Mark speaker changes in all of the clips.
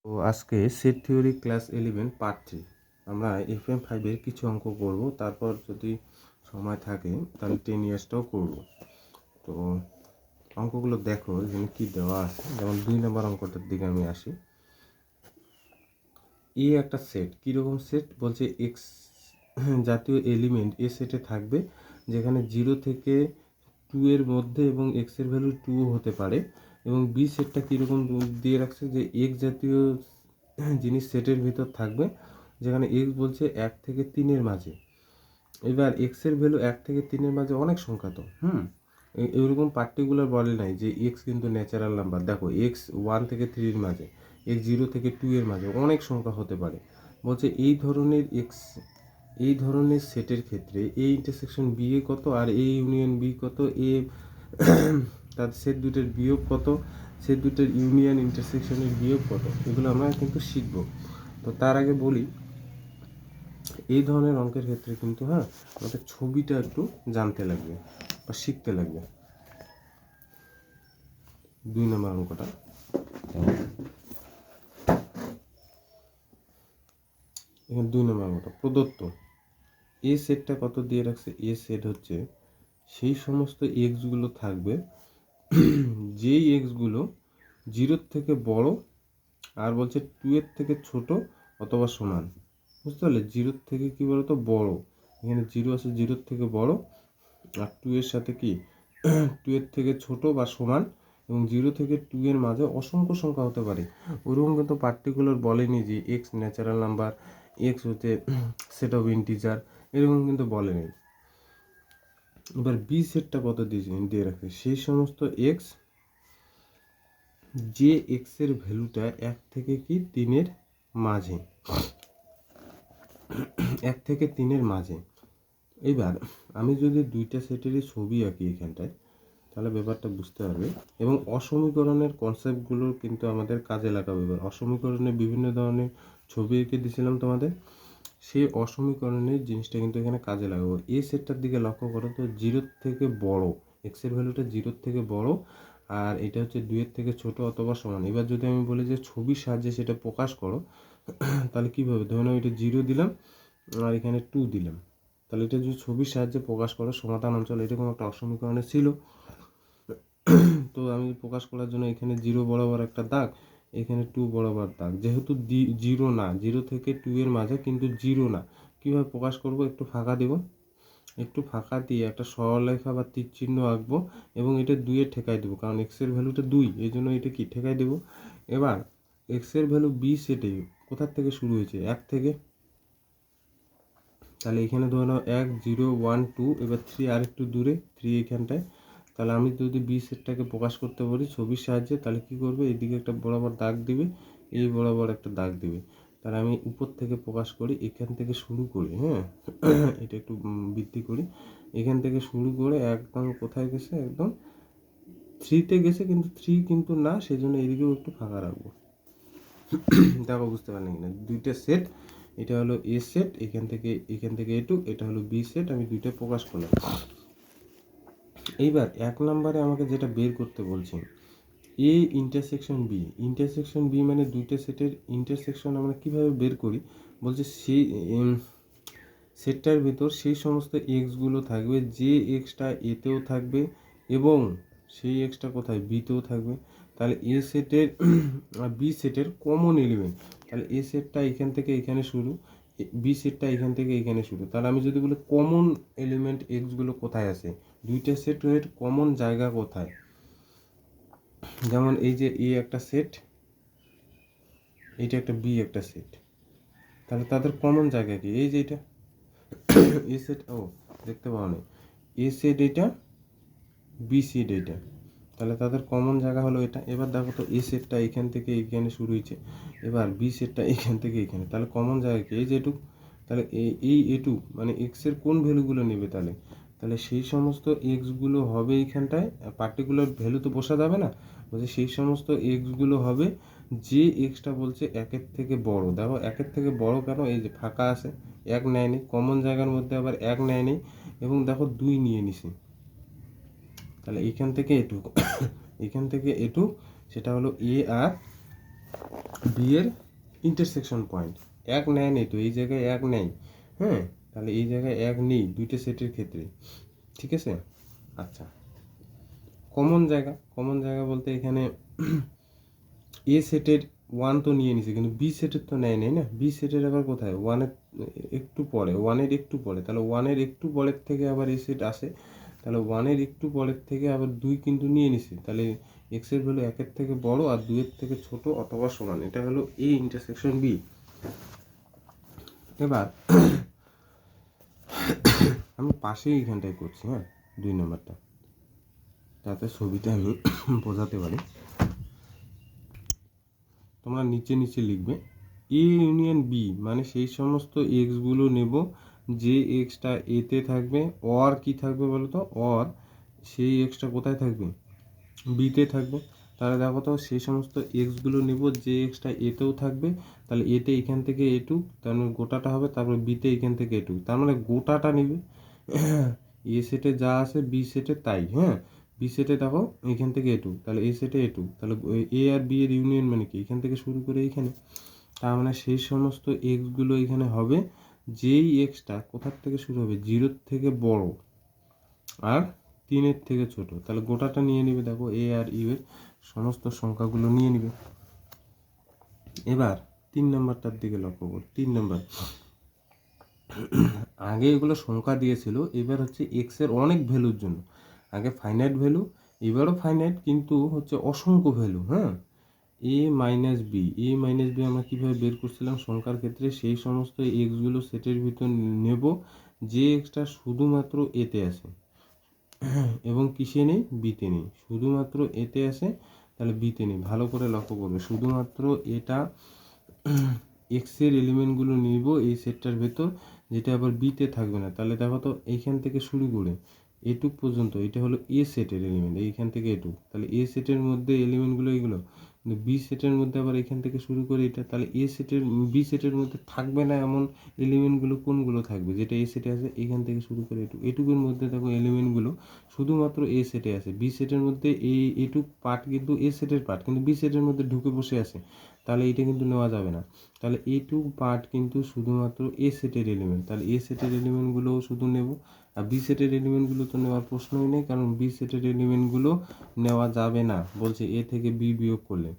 Speaker 1: তো আজকে set theory class 11 part 3 আমরা FM5 এর কিছু অঙ্ক করব, তারপর যদি সময় থাকে তাহলে 10 ইয়ার্সটাও করব। তো অঙ্কগুলো দেখো এখানে কি দেওয়া আছে। যেমন 2 নম্বর অঙ্কটার দিকে আমি আসি। একটা সেট, কীরকম সেট বলছে, এক্স জাতীয় এলিমেন্ট এ সেটে থাকবে যেখানে 0 থেকে 2 এর মধ্যে এবং এক্সের ভ্যালু 2 হতে পারে। এবং বি সেটটা কীরকম দিয়ে রাখছে যে এক্স জাতীয় জিনিস সেটের ভিতর থাকবে যেখানে এক্স বলছে 1 থেকে 3 এর মাঝে। এবার এক্সের ভ্যালু 1 থেকে 3 এর মাঝে অনেক সংখ্যা, তো এরকম পার্টিকুলার বলে নাই যে এক্স কিন্তু ন্যাচারাল নাম্বার। দেখো এক্স 1 থেকে 3 এর মাঝে, এক্স 0 থেকে 2 এর মাঝে অনেক সংখ্যা হতে পারে। বলছে এই ধরনের সেটের ক্ষেত্রে এ ইন্টারসেকশন বি এ কত আর এ ইউনিয়ন বি কত, এ তার সেট দুটোর বিয়োগ কত, সেট দুটোর ইউনিয়ন ইন্টারসেকশনের বিয়োগ কত, এগুলো আমরা কিন্তু শিখব। তো তার আগে বলি, এই ধরনের অঙ্কের ক্ষেত্রে কিন্তু আমাদের ছবিটা একটু জানতে লাগবে বা শিখতে লাগবে। 2 নম্বর অঙ্কটা এখানে 2 নম্বর অঙ্কটা প্রদত্ত এ সেটটা কত দিয়ে রাখছে। এ সেট হচ্ছে সেই সমস্ত এক্সগুলো থাকবে যেই এক্সগুলো 0 থেকে বড় আর বলছে 2 এর থেকে ছোট অথবা সমান। বুঝতে পারলে? 0 থেকে কি বলতো বড়, এখানে 0 আছে, 0 থেকে বড়, আর 2 এর সাথে কি 2 এর থেকে ছোট বা সমান, এবং 0 থেকে 2 এর মাঝে অসংখ্য সংখ্যা হতে পারে। ওরকম কিন্তু পার্টিকুলার বলেনি যে এক্স ন্যাচারাল নাম্বার, এক্স হচ্ছে সেট অফ ইন্টিজার, এরকম কিন্তু বলেনি। এবার বি সেটটা কত দিয়ে রাখছে, সেই সমস্ত এক্স যে এক্সের ভ্যালুটা 1 থেকে কি 3 এর মাঝে, 1 থেকে 3 এর মাঝে। এবার আমি যদি দুইটা সেটেরই ছবি আঁকি এখানটায়, তাহলে ব্যাপারটা বুঝতে পারবে। এবং অসমীকরণের কনসেপ্টগুলো কিন্তু আমাদের কাজে লাগাবে। এবার অসমীকরণে বিভিন্ন ধরনের ছবি এঁকে দিয়েছিলাম তোমাদের, সেই অসমীকরণের জিনিসটা কিন্তু এখানে কাজে লাগাবো। এই সেটটার দিকে লক্ষ্য করো তো, 0 থেকে বড়, এক্সের ভ্যালুটা 0 থেকে বড় আর এটা হচ্ছে 2 এর থেকে ছোট অথবা সমান। এবার যদি আমি বলি যে ছবির সাহায্যে সেটা প্রকাশ করো, তাহলে কীভাবে, ধরে নাও এটা 0 দিলাম আর এখানে 2 দিলাম, তাহলে এটা যদি ছবির সাহায্যে প্রকাশ করো, সমাধান অঞ্চল এরকম একটা অসমীকরণে ছিল। তো আমি প্রকাশ করার জন্য এখানে 0 বরাবর একটা দাগ, এখানে 2 বরাবর দাগ, যেহেতু 0 না, 0 থেকে 2 এর মাঝে কিন্তু 0 না, কীভাবে প্রকাশ করব, একটু ফাঁকা দেব, একটু ফাঁকা দিয়ে একটা সরলরেখা বা তীর চিহ্ন আঁকবো এবং এটা 2 এ ঠেকাই দেবো, কারণ এক্সের ভ্যালুটা 2, এই জন্য এটা কি ঠেকাই দেবো। এবার এক্সের ভ্যালু বি সেটে কোথার থেকে শুরু হয়েছে, 1 থেকে, তাহলে এখানে ধরে নাও 1 0 1 2, এবার 3 আর একটু দূরে, 3 এখানটায়। তাহলে আমি যদি বি সেটটাকে প্রকাশ করতে পারি ছবির সাহায্যে, তাহলে কি করবে, এইদিকে একটা বরাবর দাগ দিবে, এই বরাবর একটা দাগ দিবে। তাহলে আমি উপর থেকে প্রকাশ করি, এখান থেকে শুরু করি, এটা একটু বৃদ্ধি করি, এখান থেকে শুরু করে একদম কোথায় গেছে, একদম 3-তে গেছে, কিন্তু 3 কিন্তু না, সেই জন্য এদিকেও একটু ফাঁকা রাখবো। দেখো বুঝতে পারলেন কিনা, দুইটা সেট, এটা হলো এ সেট, এখান থেকে এটুক, এটা হলো বি সেট, আমি দুইটা প্রকাশ করলাম। এইবার 1 নম্বরে আমাকে যেটা বের করতে বলছি, এ ইন্টারসেকশন বি মানে দুইটা সেটের ইন্টারসেকশন আমরা কিভাবে বের করি। বলছে সেই সেটটার ভিতর সেই সমস্ত এক্সগুলো থাকবে যে এক্সটা এতেও থাকবে এবং সেই এক্সটা কোথায় বিতেও থাকবে। তাহলে এ সেটের বি সেটের কমন এলিমেন্ট, তাহলে এ সেটটা এখান থেকে এখানে শুরু, বি সেটটা এখান থেকে এখানে শুরু। তাহলে আমি যদি বলি কমন এলিমেন্ট এক্সগুলো কোথায় আছে, দুইটা সেটের কমন জায়গা কোথায়, যেমন এই যে এ একটা সেট, এইটা একটা বি একটা সেট, তাহলে তাদের কমন জায়গা কি, এই যে এটা এ সেট, দেখতে পাও না, এ সেট এটা, বি সেট এটা, তাহলে তাদের কমন জায়গা হলো এটা। এবার দেখো তো এ সেটটা এখান থেকে এখানে শুরু হয়েছে, এবার বি সেটটা এখান থেকে এখানে, তাহলে কমন জায়গা কি, এই যে এটুক। তাহলে এই এটুক মানে এক্সের কোন ভ্যালুগুলো নেবে, তাহলে তাহলে সেই সমস্ত এক্সগুলো হবে এইখানটায়, পার্টিকুলার ভ্যালু তো বসা যাবে না, বলছে সেই সমস্ত এক্সগুলো হবে যে এক্সটা বলছে 1-এর থেকে বড়। দেখো 1-এর থেকে বড় কেন, এই যে ফাঁকা আছে, 1 নেয়নি, কমন জায়গার মধ্যে আবার 1 নেয়নি, এবং দেখো 2 নিয়ে নিছি, তাহলে এখান থেকে এটুক, এখান থেকে এটুক, সেটা হলো এ আর বি এর ইন্টারসেকশন পয়েন্ট এক নেয় নেই, তো এই জায়গায় এক নেই, হ্যাঁ, তাহলে এই জায়গায় এক নেই দুইটা সেটের ক্ষেত্রে, ঠিক আছে। আচ্ছা, কমন জায়গা বলতে এখানে এ সেটের ওয়ান তো নিয়ে নিছে, কিন্তু বি সেটের তো নেয় নেই না, বি সেটের আবার কোথায়, ওয়ানের একটু পরে, তাহলে ওয়ানের একটু পরের থেকে আবার এ সেট আসে, তাহলে ওয়ানের একটু পরের থেকে আবার দুই কিন্তু নিয়ে নিছে, তাহলে এক্স এর ভ্যালু একের থেকে বড় আর দুইয়ের থেকে ছোট অথবা সমান, এটা হলো এ ইন্টারসেকশন বি। এবার আমি পাশেই এখানটায় করছি, হ্যাঁ, 2 নম্বরটা, তাতে ছবিটা আমি বোঝাতে পারি। তোমরা নিচে নিচে লিখবে এ ইউনিয়ন বি, মানে সেই সমস্ত এক্সগুলো নেব যে এক্সটা এতে থাকবে, অর কি থাকবে বলো তো, অর সেই এক্সটা কোথায় থাকবে, বিতে থাকবে। তাহলে দেখো তো সেই সমস্ত এক্সগুলো নেব যে এক্সটা এতেও থাকবে, তাহলে এতে এখান থেকে এটু, তার মানে গোটাটা হবে, তারপর বিতে এখান থেকে এটু, তার মানে গোটাটা নিবে। এ সেটে যা আছে বি সেটে তাই, হ্যাঁ, বি সেটে দেখো এখান থেকে এটু, তাহলে এ সেটে এটু, তাহলে এ আর বি এর ইউনিয়ন মানে কি, এখান থেকে শুরু করে এইখানে, তার মানে সেই সমস্ত এক্সগুলো এখানে হবে যেই এক্সটা কোথার থেকে শুরু হবে, 0 থেকে বড় আর 3-এর থেকে ছোট, তাহলে গোটাটা নিয়ে নিবে, দেখো এ আর ইউ এর সমস্ত সংখ্যাগুলো নিয়ে নিবে। এবার 3 নম্বরটার দিকে লক্ষ্য করো, 3 নম্বর, আগে এগুলো সংখ্যা দিয়েছিল, এবার হচ্ছে এক্স এর অনেক ভ্যালুর জন্য, আগে ফাইনাইট ভ্যালু, এবারও ফাইনাইট কিন্তু হচ্ছে অসংখ্য ভ্যালু, হ্যাঁ, এ মাইনাস বি আমরা কীভাবে বের করছিলাম সংখ্যার ক্ষেত্রে, সেই সমস্ত এক্সগুলো সেটের ভিতর নেব যে এক্সটা শুধুমাত্র এতে আছে এবং কিসে নেই, বিতে নেই, শুধুমাত্র এতে আছে, তাহলে বিতে নেই, ভালো করে লক্ষ্য করবে, শুধুমাত্র এটা এক্স এর এলিমেন্টগুলো নিব এই সেটটার ভেতর, যেটা আবার বিতে থাকবে না। তাহলে দেখো তো এইখান থেকে শুরু করে এটুক পর্যন্ত এটা হলো এ সেটের এলিমেন্ট, এইখান থেকে এটুক, তাহলে এ সেটের মধ্যে এলিমেন্টগুলো এইগুলো, কিন্তু বি সেটের মধ্যে আবার এখান থেকে শুরু করে এটা, তাহলে এ সেটের বি সেটের মধ্যে থাকবে না এমন এলিমেন্টগুলো কোনগুলো থাকবে, যেটা এ সেটে আছে এখান থেকে শুরু করে এটুকুর মধ্যে দেখো এলিমেন্টগুলো শুধুমাত্র এ সেটে আছে, বি সেটের মধ্যে এই এটুক পার্ট কিন্তু এ সেটের পার্ট, কিন্তু বি সেটের মধ্যে ঢুকে বসে আছে, তাহলে এটা কিন্তু নেওয়া যাবে না। তাহলে এইটুক পার্ট কিন্তু শুধুমাত্র এ সেটের এলিমেন্ট, তাহলে এ সেটের এলিমেন্টগুলোও শুধু নেব, আর বি সেটের এলিমেন্টগুলো তো নেওয়ার প্রশ্নই নেই, কারণ বি সেটের এলিমেন্টগুলো নেওয়া যাবে না, বলছে এ থেকে বি বিয়োগ করলে।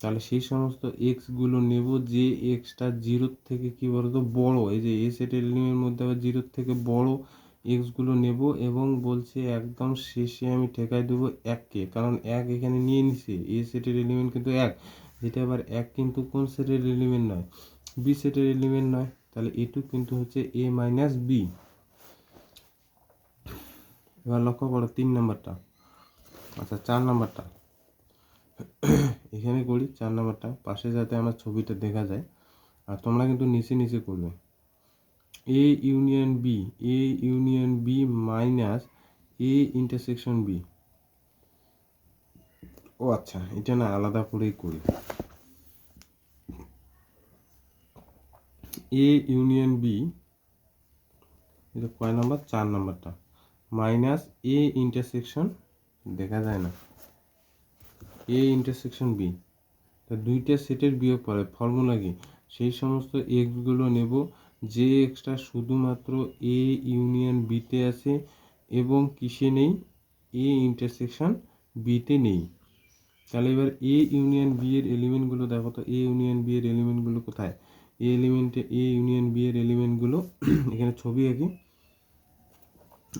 Speaker 1: তাহলে সেই সমস্ত এক্সগুলো নেব যে এক্সটা 0 থেকে কী বলতো বড়, এই যে এ সেটের এলিমেন্টের মধ্যে আবার 0 থেকে বড় এক্সগুলো নেব, এবং বলছে একদম শেষে আমি ঠেকাই দেবো এককে, কারণ এক এখানে নিয়ে নিছে, এ সেটের এলিমেন্ট কিন্তু এক, যেটা আবার এক কিন্তু কোন সেটের এলিমেন্ট নয়, বি সেটের এলিমেন্ট নয়, তাহলে এটু কিন্তু হচ্ছে এ মাইনাস বি। এবার লক্ষ্য করো 3 নম্বরটা। আচ্ছা 4 নম্বরটা এখানে করি, 4 নম্বরটা পাশে যাতে আমার ছবিটা দেখা যায়, আর তোমরা কিন্তু নিচে নিচে করবে, A union B, A union B minus A intersection B. ও আচ্ছা, এটা না আলাদা করেই করি, এ ইউনিয়ন বি, এটা কয় নাম্বার, 4 নাম্বারটা, মাইনাস এ ইন্টারসেকশন, দেখা যায় না, এ ইন্টারসেকশন বি, তা দুইটা সেটের বিয়োগ পড়ে, ফর্মুলা কি, সেই সমস্ত এক্সগুলো নেব যে এক্সটা শুধুমাত্র এ ইউনিয়ন বিতে আছে এবং কিসে নেই, এ ইন্টারসেকশন বিতে নেই। তাহলে এবার এ ইউনিয়ন বি এর এলিমেন্টগুলো দেখো তো, এ ইউনিয়ন বি এর এলিমেন্টগুলো কোথায়, এ ইউনিয়ন বি এর এলিমেন্টগুলো এখানে ছবি আঁকি,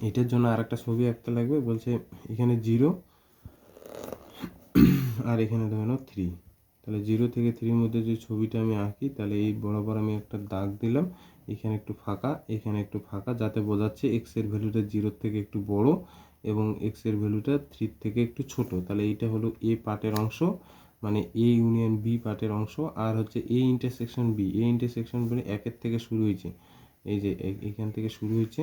Speaker 1: এটার জন্য আর একটা ছবি আঁকতে লাগবে, বলছে এখানে 0 আর এখানে ধরে নাও 3, তাহলে 0 থেকে 3-এর মধ্যে যে ছবিটা আমি আঁকি, তাহলে এই বরাবর আমি একটা দাগ দিলাম, এখানে একটু ফাঁকা, এখানে একটু ফাঁকা, যাতে বোঝাচ্ছে এক্স এর ভ্যালুটা 0 থেকে একটু বড় এবং এক্স এর ভ্যালুটা 3 থেকে একটু ছোট, তাহলে এইটা হলো এ পার্টের অংশ, মানে এ ইউনিয়ন বি পার্টের অংশ, আর হচ্ছে A intersection B, A intersection B 1-এর থেকে শুরু হয়েছে, এই যে এখান থেকে শুরু হয়েছে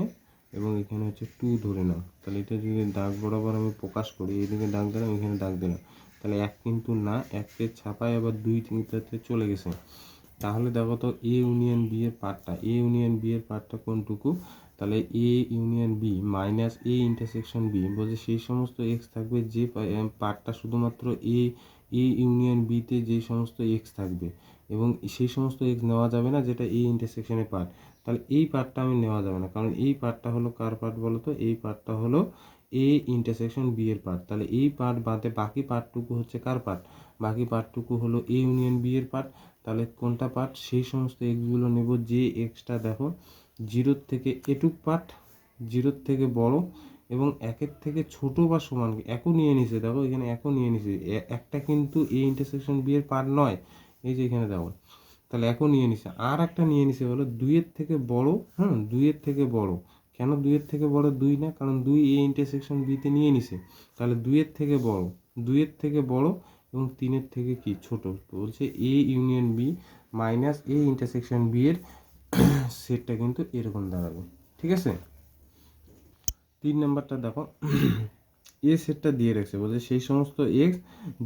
Speaker 1: এবং এখানে হচ্ছে 2 ধরে নাও, তাহলে এটা যদি দাগ বরাবর আমি প্রকাশ করি, এইদিকে দাগ দিলাম, এখানে দাগ দিলাম, তাহলে 1 কিন্তু না, 1-কে ছাপায় আবার 2-3-তে চলে গেছে। তাহলে দেখো তো এ ইউনিয়ন বি এর পার্টটা, এ ইউনিয়ন বি এর পার্টটা কোনটুকু, তাহলে A union B minus A intersection B, বলছে সেই সমস্ত এক্স থাকবে যে পার্টটা শুধুমাত্র এ এ ইউনিয়ন বিতে যে সমস্ত এক্স থাকবে এবং সেই সমস্ত এক্স নেওয়া যাবে না যেটা এই ইন্টারসেকশনের পার্ট, তাহলে এই পার্টটা আমি নেওয়া যাবে না, কারণ এই পার্টটা হলো কার পার্ট বলো তো, এই পার্টটা হলো এ ইন্টারসেকশন বি এর পার্ট। তাহলে এই পার্ট বাদে বাকি পার্টটুকু হচ্ছে কার পার্ট, বাকি পার্টটুকু হলো এ ইউনিয়ন বি এর পার্ট। তাহলে কোনটা পার্ট, সেই সমস্ত এক্সগুলো নেব যে এক্সটা দেখো জিরোর থেকে এটুক পার্ট, জিরোর থেকে বড় এবং একের থেকে ছোট বা সমান, একও নিয়ে নিছে, দেখো এখানে একও নিয়ে নিছে, একটা কিন্তু এ ইন্টারসেকশন বি এর পার্ট নয়, এই যে এখানে দেখো, তাহলে একও নিয়ে নিছে। আর একটা নিয়ে নিছে হলো দুইয়ের থেকে বড়, হ্যাঁ দুইয়ের থেকে বড়, কেন দুইয়ের থেকে বড় দুই না, কারণ দুই এ ইন্টারসেকশন বিতে নিয়ে নিছে, তাহলে দুইয়ের থেকে বড়, দুইয়ের থেকে বড় এবং তিনের থেকে কি ছোট, তো বলছে A union B minus A intersection B এর সেটটা কিন্তু এরকম দাঁড়াবে। ঠিক আছে, 3 নাম্বারটা দেখো এ সেটটা দিয়ে রাখছে, বলছে সেই সমস্ত এক্স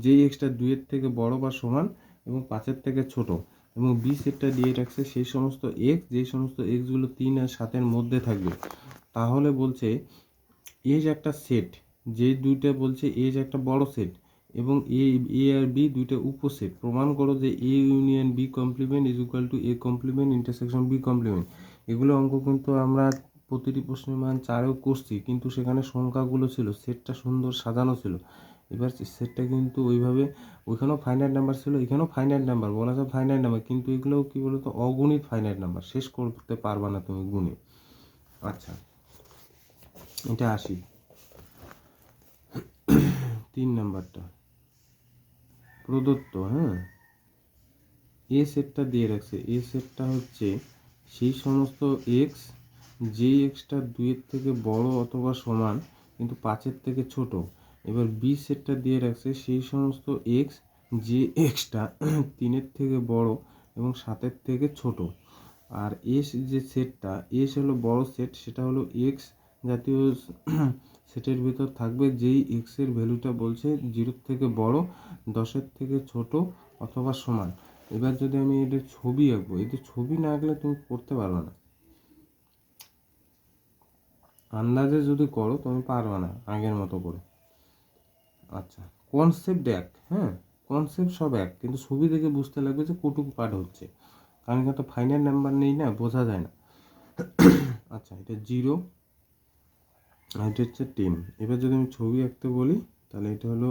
Speaker 1: যে এক্সটা দুইয়ের থেকে বড় বা সমান এবং 5-এর থেকে ছোট, এবং বি সেটটা দিয়ে রাখছে সেই সমস্ত এক্স যে সমস্ত এক্সগুলো 3 আর 7-এর মধ্যে থাকবে। তাহলে বলছে এজ একটা সেট, যে দুইটা বলছে এজ একটা বড় সেট এবং এ আর বি দুইটা উপসেট, প্রমাণ করো যে A union B complement is equal to A complement intersection B complement. এগুলো অঙ্ক কিন্তু আমরা প্রতিটি প্রশ্নের মান 4-এও করছি, কিন্তু সেখানে সংখ্যাগুলো ছিল, সেটটা সুন্দর সাজানো ছিল। এবার সেটটা কিন্তু ওইভাবে, ওইখানেও ফাইনাইট নাম্বার ছিল, এখানেও ফাইনাইট নাম্বার, বলা যায় ফাইনাইট নাম্বার, কিন্তু এগুলোও কি বলতো অগণিত ফাইনাইট নাম্বার, শেষ করতে পারবা না তুমি গুণে। আচ্ছা, এটা আসি 3 নাম্বারটা প্রদত্ত, হ্যাঁ এ সেটটা দিয়ে রাখছে, এ সেটটা হচ্ছে সেই সমস্ত এক্স যে এক্সটা 2-এর থেকে বড় অথবা সমান কিন্তু 5-এর থেকে ছোট। এবার বি সেটটা দিয়ে রাখছে সেই সমস্ত এক্স যে এক্সটা 3-এর থেকে বড় এবং 7-এর থেকে ছোট। আর এস যে সেটটা, এস হলো বড় সেট, সেটা হলো এক্স জাতীয় সেটের ভিতর থাকবে যেই এক্সের ভ্যালুটা বলছে 0-এর থেকে বড়, 10-এর থেকে ছোট অথবা সমান। এবার যদি আমি এদের ছবি আঁকবো, এদের ছবি না আঁকলে তুমি করতে পারবে না, আন্দাজে যদি করো তুমি পারবে না আগের মতো করে। আচ্ছা, কনসেপ্ট এক, হ্যাঁ কনসেপ্ট সব এক, কিন্তু ছবি দেখে বুঝতে লাগবে যে কটুকু পাঠ হচ্ছে, কারণ এখানে তো ফাইনাল নাম্বার নেই না, বোঝা যায় না। আচ্ছা, এটা 0 আর এটা হচ্ছে 10। এবার যদি আমি ছবি আঁকতে বলি তাহলে এটা হলো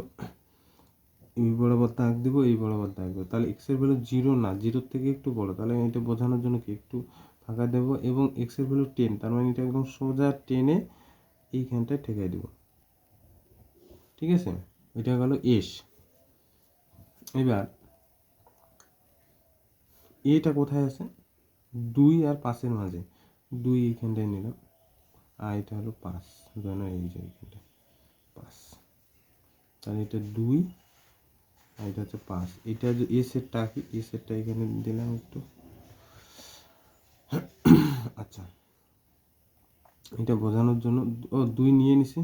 Speaker 1: এই বরাবর দাগ দেবো, এই বরাবর দাগ দেবো, তাহলে এক্সের ভ্যালু 0 না, 0-এর থেকে একটু বড়, তাহলে এটা বোঝানোর জন্য কি একটু ফাঁকা দেবো, এবং এক্সের ভ্যালু 10, তার মানে এটা একদম সোজা টেনে এইখানটায় ঠেকাই দেবো। ঠিক আছে, এটা গেল এস। এবার এটা কোথায় আছে, 2 আর 5-এর মাঝে, 2 এইখানটায় নিলাম, আর এটা হলো 5, ধরো এই যে এইখানটা 5, তাহলে এটা 2 আর এটা হচ্ছে 5, এটা যে এ সেটটা আঁকি, এ সেটটা এখানে দিলাম একটু। আচ্ছা, এটা বোঝানোর জন্য, ও 2 নিয়ে নিছি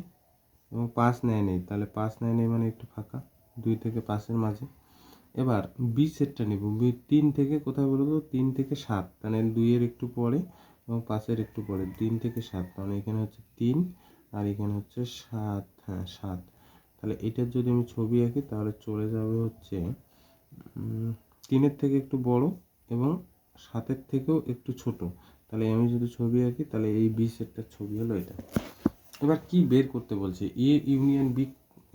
Speaker 1: এবং 5 নেয় নেই, তাহলে 5 নেয় নেই মানে একটু ফাঁকা 2 থেকে 5-এর মাঝে। এবার বি সেটটা নেব, 3 থেকে কোথায় বলো তো, 3 থেকে 7, মানে 2-এর একটু পরে এবং 5-এর একটু পরে, 3 থেকে 7, মানে এখানে হচ্ছে 3 আর এখানে হচ্ছে 7, হ্যাঁ 7। তাহলে এটার যদি আমি ছবি আঁকি তাহলে চলে যাবে হচ্ছে 3-এর থেকে একটু বড় এবং 7-এর থেকেও একটু ছোট। তাহলে আমি যদি ছবি আঁকি তাহলে এই বি সেটটার ছবি হলো এটা। এবার কি বের করতে বলছে, A union B,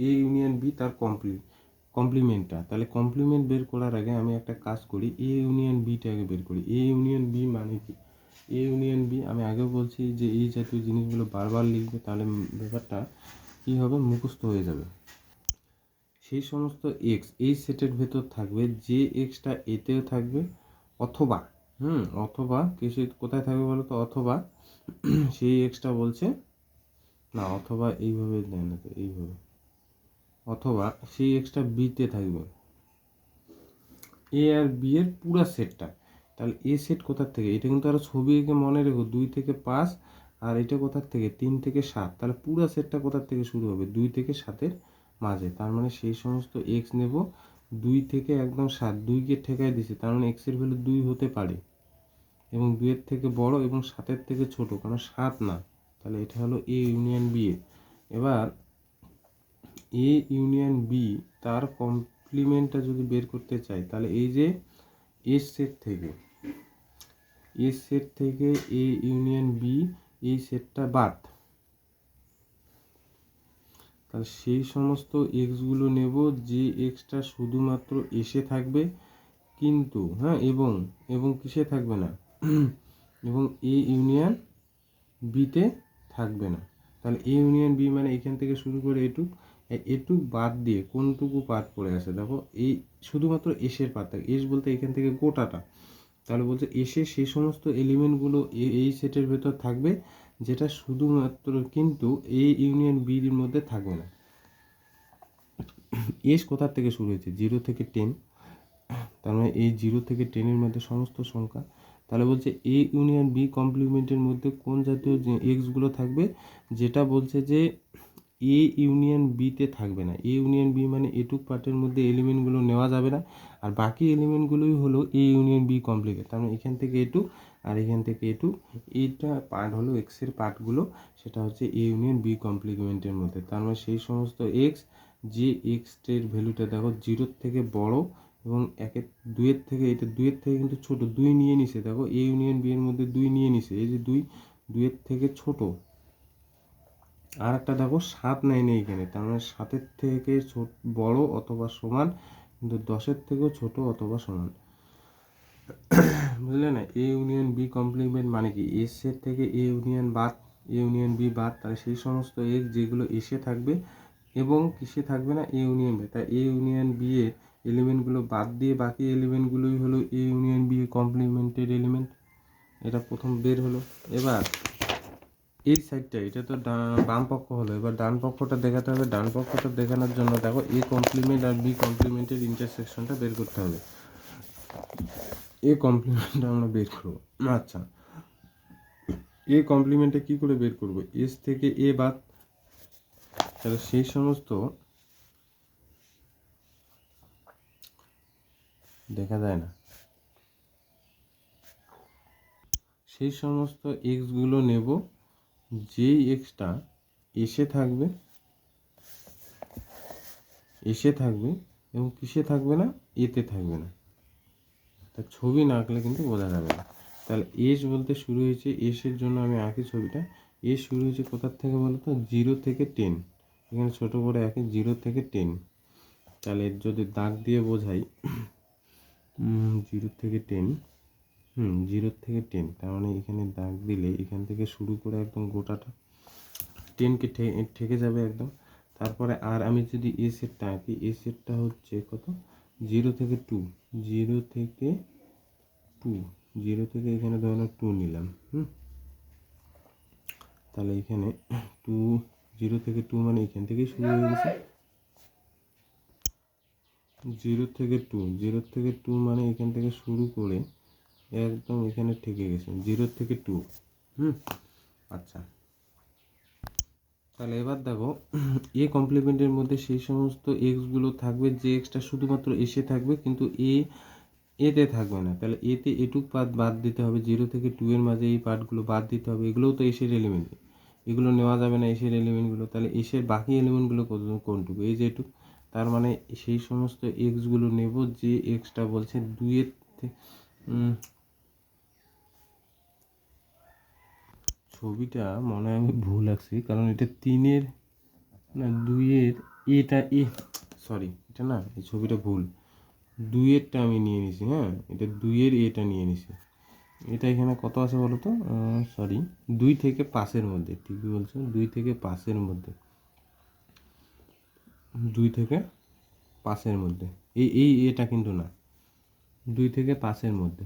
Speaker 1: A union B তার কমপ্লিমেন্টটা, তাহলে কমপ্লিমেন্ট বের করার আগে আমি একটা কাজ করি, এ ইউনিয়ন বিটা আগে বের করি। এ ইউনিয়ন বি মানে কি, এ ইউনিয়ন বি আমি আগেও বলছি যে এই জাতীয় জিনিসগুলো বারবার লিখবে, তাহলে ব্যাপারটা কী হবে, মুখস্থ হয়ে যাবে। সেই সমস্ত এক্স এই সেটের ভেতর থাকবে যে এক্সটা এতেও থাকবে, অথবা অথবা কিছু কোথায় থাকবে বলো তো, অথবা সেই এক্সটা বলছে না, অথবা এইভাবে দেয় না তো, এইভাবে, অথবা সেই এক্সটা বিতে থাকবে, এ আর বি এর পুরো সেটটা। তাহলে এ সেট কোথার থেকে, এটা কিন্তু আরও ছবি এঁকে মনে রেখো, 2 থেকে 5 আর এটা কোথার থেকে 3 থেকে 7, তাহলে পুরো সেটটা কোথার থেকে শুরু হবে, 2 থেকে 7-এর মাঝে, তার মানে সেই সমস্ত এক্স নেব 2 থেকে একদম 7, 2কে ঠেকাই দিছে, তার মানে এক্সের ভ্যালু 2 হতে পারে এবং 2-এর থেকে বড় এবং 7-এর থেকে ছোট, কারণ 7 না, তাহলে এটা হলো এ ইউনিয়ন বি এ। এবার এ ইউনিয়ন বি তার কমপ্লিমেন্টটা যদি বের করতে চাই তাহলে এই যে এস সেট থেকে এ ইউনিয়ন বি এই সেটটা বাদ, তাহলে সেই সমস্ত এক্সগুলো নেব যে এক্সটা শুধুমাত্র এসে থাকবে কিন্তু হ্যাঁ এবং কিসে থাকবে না এবং এ ইউনিয়ন বিতে থাকবে না। তাহলে এ ইউনিয়ন বি মানে এখান থেকে শুরু করে এটুক বাদ দিয়ে কোনটুকু পার্ট পড়ে আছে দেখো, এই শুধুমাত্র এসের পার্ট থাকে, এস বলতে এখান থেকে গোটাটা। তাহলে বলছে এসে সেই সমস্ত এলিমেন্টগুলো এই সেটের ভেতর থাকবে যেটা শুধুমাত্র কিন্তু এ ইউনিয়ন বির মধ্যে থাকবে না। এস কোথার থেকে শুরু হয়েছে? 0 থেকে 10, তার মানে এই 0 থেকে 10-এর মধ্যে সমস্ত সংখ্যা। তাহলে বলছে এ ইউনিয়ন বি কমপ্লিমেন্টের মধ্যে কোন জাতীয় এক্সগুলো থাকবে, যেটা বলছে যে এ ইউনিয়ন বিতে থাকবে না। এ ইউনিয়ন বি মানে এটুক পার্টের মধ্যে এলিমেন্টগুলো নেওয়া যাবে না, আর বাকি এলিমেন্টগুলোই হলো এ ইউনিয়ন বি কমপ্লিমেন্ট। তার মানে এখান থেকে এটুক আর এখান থেকে এটুক, এইটা পার্ট হলো এক্সের পার্টগুলো, সেটা হচ্ছে এ ইউনিয়ন বি কমপ্লিমেন্টের মধ্যে। তার মানে সেই সমস্ত এক্স যে এক্সের ভ্যালুটা দেখো 0-এর থেকে বড় এবং 2-এর থেকে, এটা 2-এর থেকে কিন্তু ছোট, 2 নিয়ে নিছে দেখো, এ ইউনিয়ন বি এর মধ্যে 2 নিয়ে নিছে, এই যে 2-এর থেকে ছোট। আর একটা দেখো 7 নেয়নি এখানে, তার মানে 7-এর থেকে বড় অথবা সমান, কিন্তু 10-এর থেকেও ছোট অথবা সমান। বুঝলে না? এ ইউনিয়ন বি কমপ্লিমেন্ট মানে কি, এস এর থেকে এ ইউনিয়ন বি বাদ, তাহলে সেই সমস্ত এক্স যেগুলো এসে থাকবে এবং কিসে থাকবে না, এ ইউনিয়ন বি। তাই এ ইউনিয়ন বি এর এলিমেন্টগুলো বাদ দিয়ে বাকি এলিমেন্টগুলোই হলো এ ইউনিয়ন বি কমপ্লিমেন্টের এলিমেন্ট। এটা প্রথম বের হলো। এবার এই সাইডটা, এটা তো বাম পক্ষ হলো, এবার ডান পক্ষটা দেখাতে হবে। ডান পক্ষটা দেখানোর জন্য দেখো এ কমপ্লিমেন্ট আর বি কমপ্লিমেন্টের ইন্টারসেকশনটা বের করতে হবে। এ কমপ্লিমেন্ট আমরা বের করবো। আচ্ছা, এ কমপ্লিমেন্টে কি করে বের করবো? এস থেকে এ বাদ, তাহলে সেই সমস্ত দেখা যায় না, সেই সমস্ত এক্সগুলো নেব যেই এক্সটা এসে থাকবে এবং কিসে থাকবে না, এতে থাকবে না। তা ছবি না আঁকলে কিন্তু বোঝা যাবে না। তাহলে এস বলতে শুরু হয়েছে, এসের জন্য আমি আঁকি ছবিটা। এস শুরু হয়েছে কোথার থেকে বলো তো? 0 থেকে 10, এখানে ছোটো করে আঁকি 0 থেকে 10। তাহলে যদি দাগ দিয়ে বোঝাই 0 থেকে 10, 0 থেকে 10, তার মানে এখানে দাগ দিলে এখান থেকে শুরু করে একদম গোটাটা 10কে ঠেকে যাবে একদম। তারপরে আর আমি যদি এ সেটটা আঁকি, এ সেটটা হচ্ছে কত? 0 থেকে 2, 0 থেকে 2, 0 থেকে এখানে ধরো 2 নিলাম। তাহলে এখানে 2, 0 থেকে 2 মানে এখান থেকেই শুরু হয়ে গেছে। 0 থেকে 2 মানে এখান থেকে শুরু করে একদম এখানে ঠেকে গেছে 0 থেকে 2। আচ্ছা, তাহলে এবার দেখো এ কমপ্লিমেন্টের মধ্যে সেই সমস্ত এক্সগুলো থাকবে যে এক্সটা শুধুমাত্র এসে থাকবে কিন্তু এতে থাকবে না। তাহলে এতে এটুক পার্ট বাদ দিতে হবে, 0 থেকে 2 এর মাঝে এই পার্টগুলো বাদ দিতে হবে। এগুলোও তো এসের এলিমেন্ট, এগুলো নেওয়া যাবে না এসের এলিমেন্টগুলো। তাহলে এসের বাকি এলিমেন্টগুলো কোনটুকু? এই যে এটুক। তার মানে সেই সমস্ত এক্সগুলো নেব যে এক্সটা বলছে 2-এর ছবিটা মনে হয় আমি ভুল আঁকছি, কারণ এটা 3-এর না 2-এর এটা সরি, এটা না, এই ছবিটা ভুল। 2-এরটা আমি নিয়ে নিছি, হ্যাঁ, এটা 2-এর এটা নিয়ে নিছি। এটা এখানে কত আছে বলো তো? সরি, 2 থেকে 5-এর মধ্যে, ঠিকই বলছো, 2 থেকে 5-এর মধ্যে, 2 থেকে 5-এর মধ্যে। এটা কিন্তু না, 2 থেকে 5-এর মধ্যে।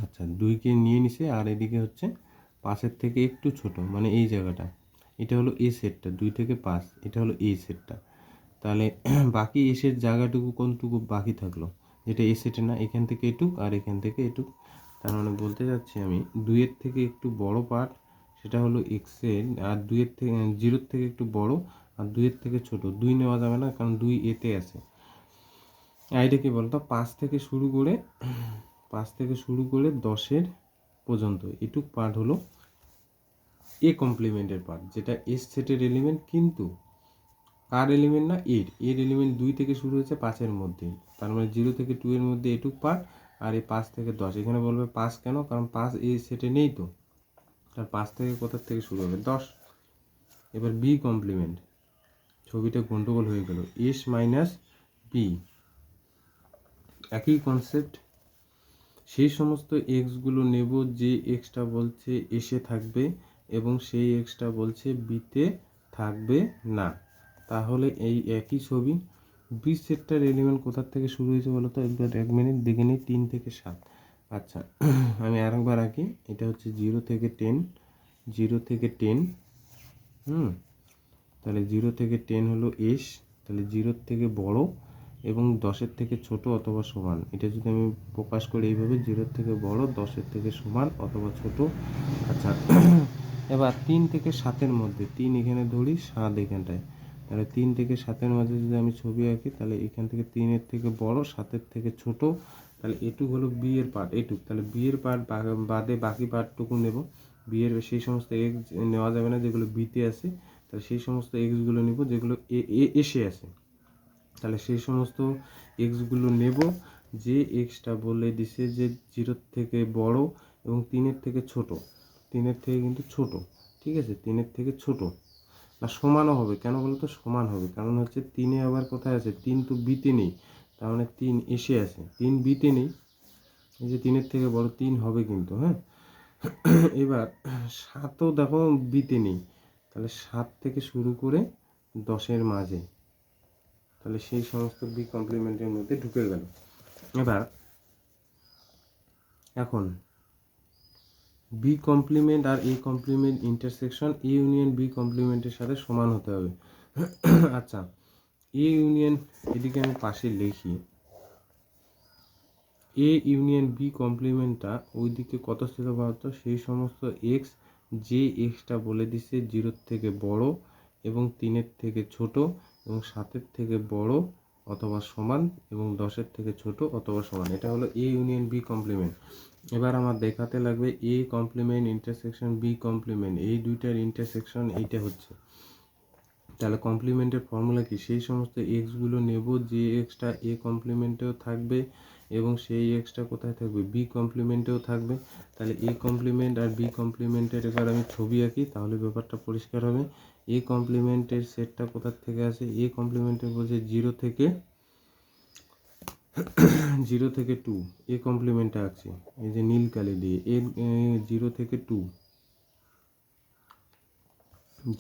Speaker 1: আচ্ছা, 2কে নিয়ে নিছে, আর এদিকে হচ্ছে 5-এর থেকে একটু ছোট, মানে এই জায়গাটা, এটা হলো এ সেটটা, 2 থেকে 5, এটা হলো এই সেটটা। তাহলে বাকি এসের জায়গাটুকু কোনটুকু বাকি থাকলো, যেটা এ সেটে না, এখান থেকে এটুক আর এখান থেকে এটুক। তার মানে বলতে যাচ্ছি আমি 2-এর থেকে একটু বড় পার্ট, সেটা হলো এক্সের, আর 2-এর থেকে 0-এর থেকে একটু বড়, আর 2-এর থেকে ছোট। 2 নেওয়া যাবে না, কারণ 2 এতে আছে। এইটা কি বলতো? 5 থেকে শুরু করে 10-এর পর্যন্ত এটুক পার্ট হলো এ কমপ্লিমেন্টের পার্ট, যেটা এস সেটের এলিমেন্ট কিন্তু কার এলিমেন্ট না এর এলিমেন্ট 2 থেকে শুরু হয়েছে 5-এর মধ্যে, তার মানে 0 থেকে 2 এর মধ্যে এটুক পার্ট, আর এই 5 থেকে 10। এখানে বলবে 5 কেন, কারণ 5 এই সেটে নেই তো, তার 5 থেকে কোথার থেকে শুরু হবে 10। এবার বি কমপ্লিমেন্ট, ছবিটা গন্ডগোল হয়ে গেল, এস মাইনাস বি, একই কনসেপ্ট। সেই সমস্ত এক্সগুলো নেব যে এক্সটা বলছে এসে থাকবে এবং সেই এক্সটা বলছে বিতে থাকবে না, তাহলে এই একই ছবি। বি সেটটার এলিমেন্ট কোথার থেকে শুরু হয়েছে বলো তো, একবার 1 মিনিট দেখে নিই, 3 থেকে 7। আচ্ছা আমি আরেকবার আঁকি, এটা হচ্ছে 0 থেকে 10, 0 থেকে 10, তাহলে 0 থেকে 10 হলো এস, তাহলে 0 থেকে বড় এবং 10-এর থেকে ছোট অথবা সমান। এটা যদি আমি প্রকাশ করি এইভাবে, 0 থেকে বড়, 10-এর থেকে সমান অথবা ছোট। আচ্ছা এবার 3 থেকে 7-এর মধ্যে, 3 এখানে ধরি, 7 এখানটায়, তাহলে 3 থেকে 7-এর মাঝে যদি আমি ছবি আঁকি, তাহলে এখান থেকে 3-এর থেকে বড়, 7-এর থেকে ছোট, তাহলে এটুক হলো বি এর পার্ট, এটুক। তাহলে বি এর পার্ট বাদে বাকি পার্টটুকু নেব। বি এর সেই সমস্ত এক্স নেওয়া যাবে না যেগুলো বিতে আছে, তাহলে সেই সমস্ত এক্সগুলো নেব যেগুলো এসে আছে, তাহলে সেই সমস্ত এক্সগুলো নেব যে এক্সটা বলে দিছে যে 0 থেকে বড় এবং 3-এর থেকে ছোট, 3-এর থেকে কিন্তু ছোট, ঠিক আছে, 3-এর থেকে ছোট না, সমানও হবে। কেন বলো তো সমান হবে, কারণ হচ্ছে 3-এ আবার কোথায় আছে, 3 তো বিতে নেই, তার মানে 3 এসে আছে, 3 বিতে নেই, এই যে 3-এর থেকে বড় 3 হবে কিন্তু, হ্যাঁ। এবার 7ও দেখো বিতে নেই, তাহলে 7 থেকে শুরু করে 10-এর মাঝে, তাহলে সেই সমস্ত বি কমপ্লিমেন্টের মধ্যে ঢুকে গেল। এবার এখন বি কমপ্লিমেন্ট আর A complement intersection A union B কমপ্লিমেন্টের সাথে সমান হতে হবে। আচ্ছা এ ইউনিয়ন, এদিকে আমি পাশে লিখি, এ ইউনিয়ন বি কমপ্লিমেন্টটা ওইদিকে কত ছিল বলতো, সেই সমস্ত এক্স যে এক্সটা বলে দিছে 0-এর থেকে বড় এবং 3-এর থেকে ছোট এবং 7-এর থেকে বড় অথবা সমান এবং 10-এর থেকে ছোট অথবা সমান, এটা হলো এ ইউনিয়ন বি কমপ্লিমেন্ট। এবার আমার দেখাতে লাগবে A complement intersection B complement, এই দুইটার ইন্টারসেকশন এইটা হচ্ছে। তাহলে কমপ্লিমেন্টের ফর্মুলা কি, সেই সমস্ত এক্সগুলো নেব যে এক্সটা এ কমপ্লিমেন্টেও থাকবে এবং সেই এক্সটা কোথায় থাকবে, বি কমপ্লিমেন্টেও থাকবে। তাহলে এ কমপ্লিমেন্ট আর বি কমপ্লিমেন্টের এবার আমি ছবি আঁকি, তাহলে ব্যাপারটা পরিষ্কার হবে। এ কমপ্লিমেন্টের সেটটা কোথার থেকে আসে, এ কমপ্লিমেন্টের বলছে 0 থেকে 2, এ কমপ্লিমেন্টটা আঁকছি এই যে নীল কালি দিয়ে, এ 0 থেকে 2,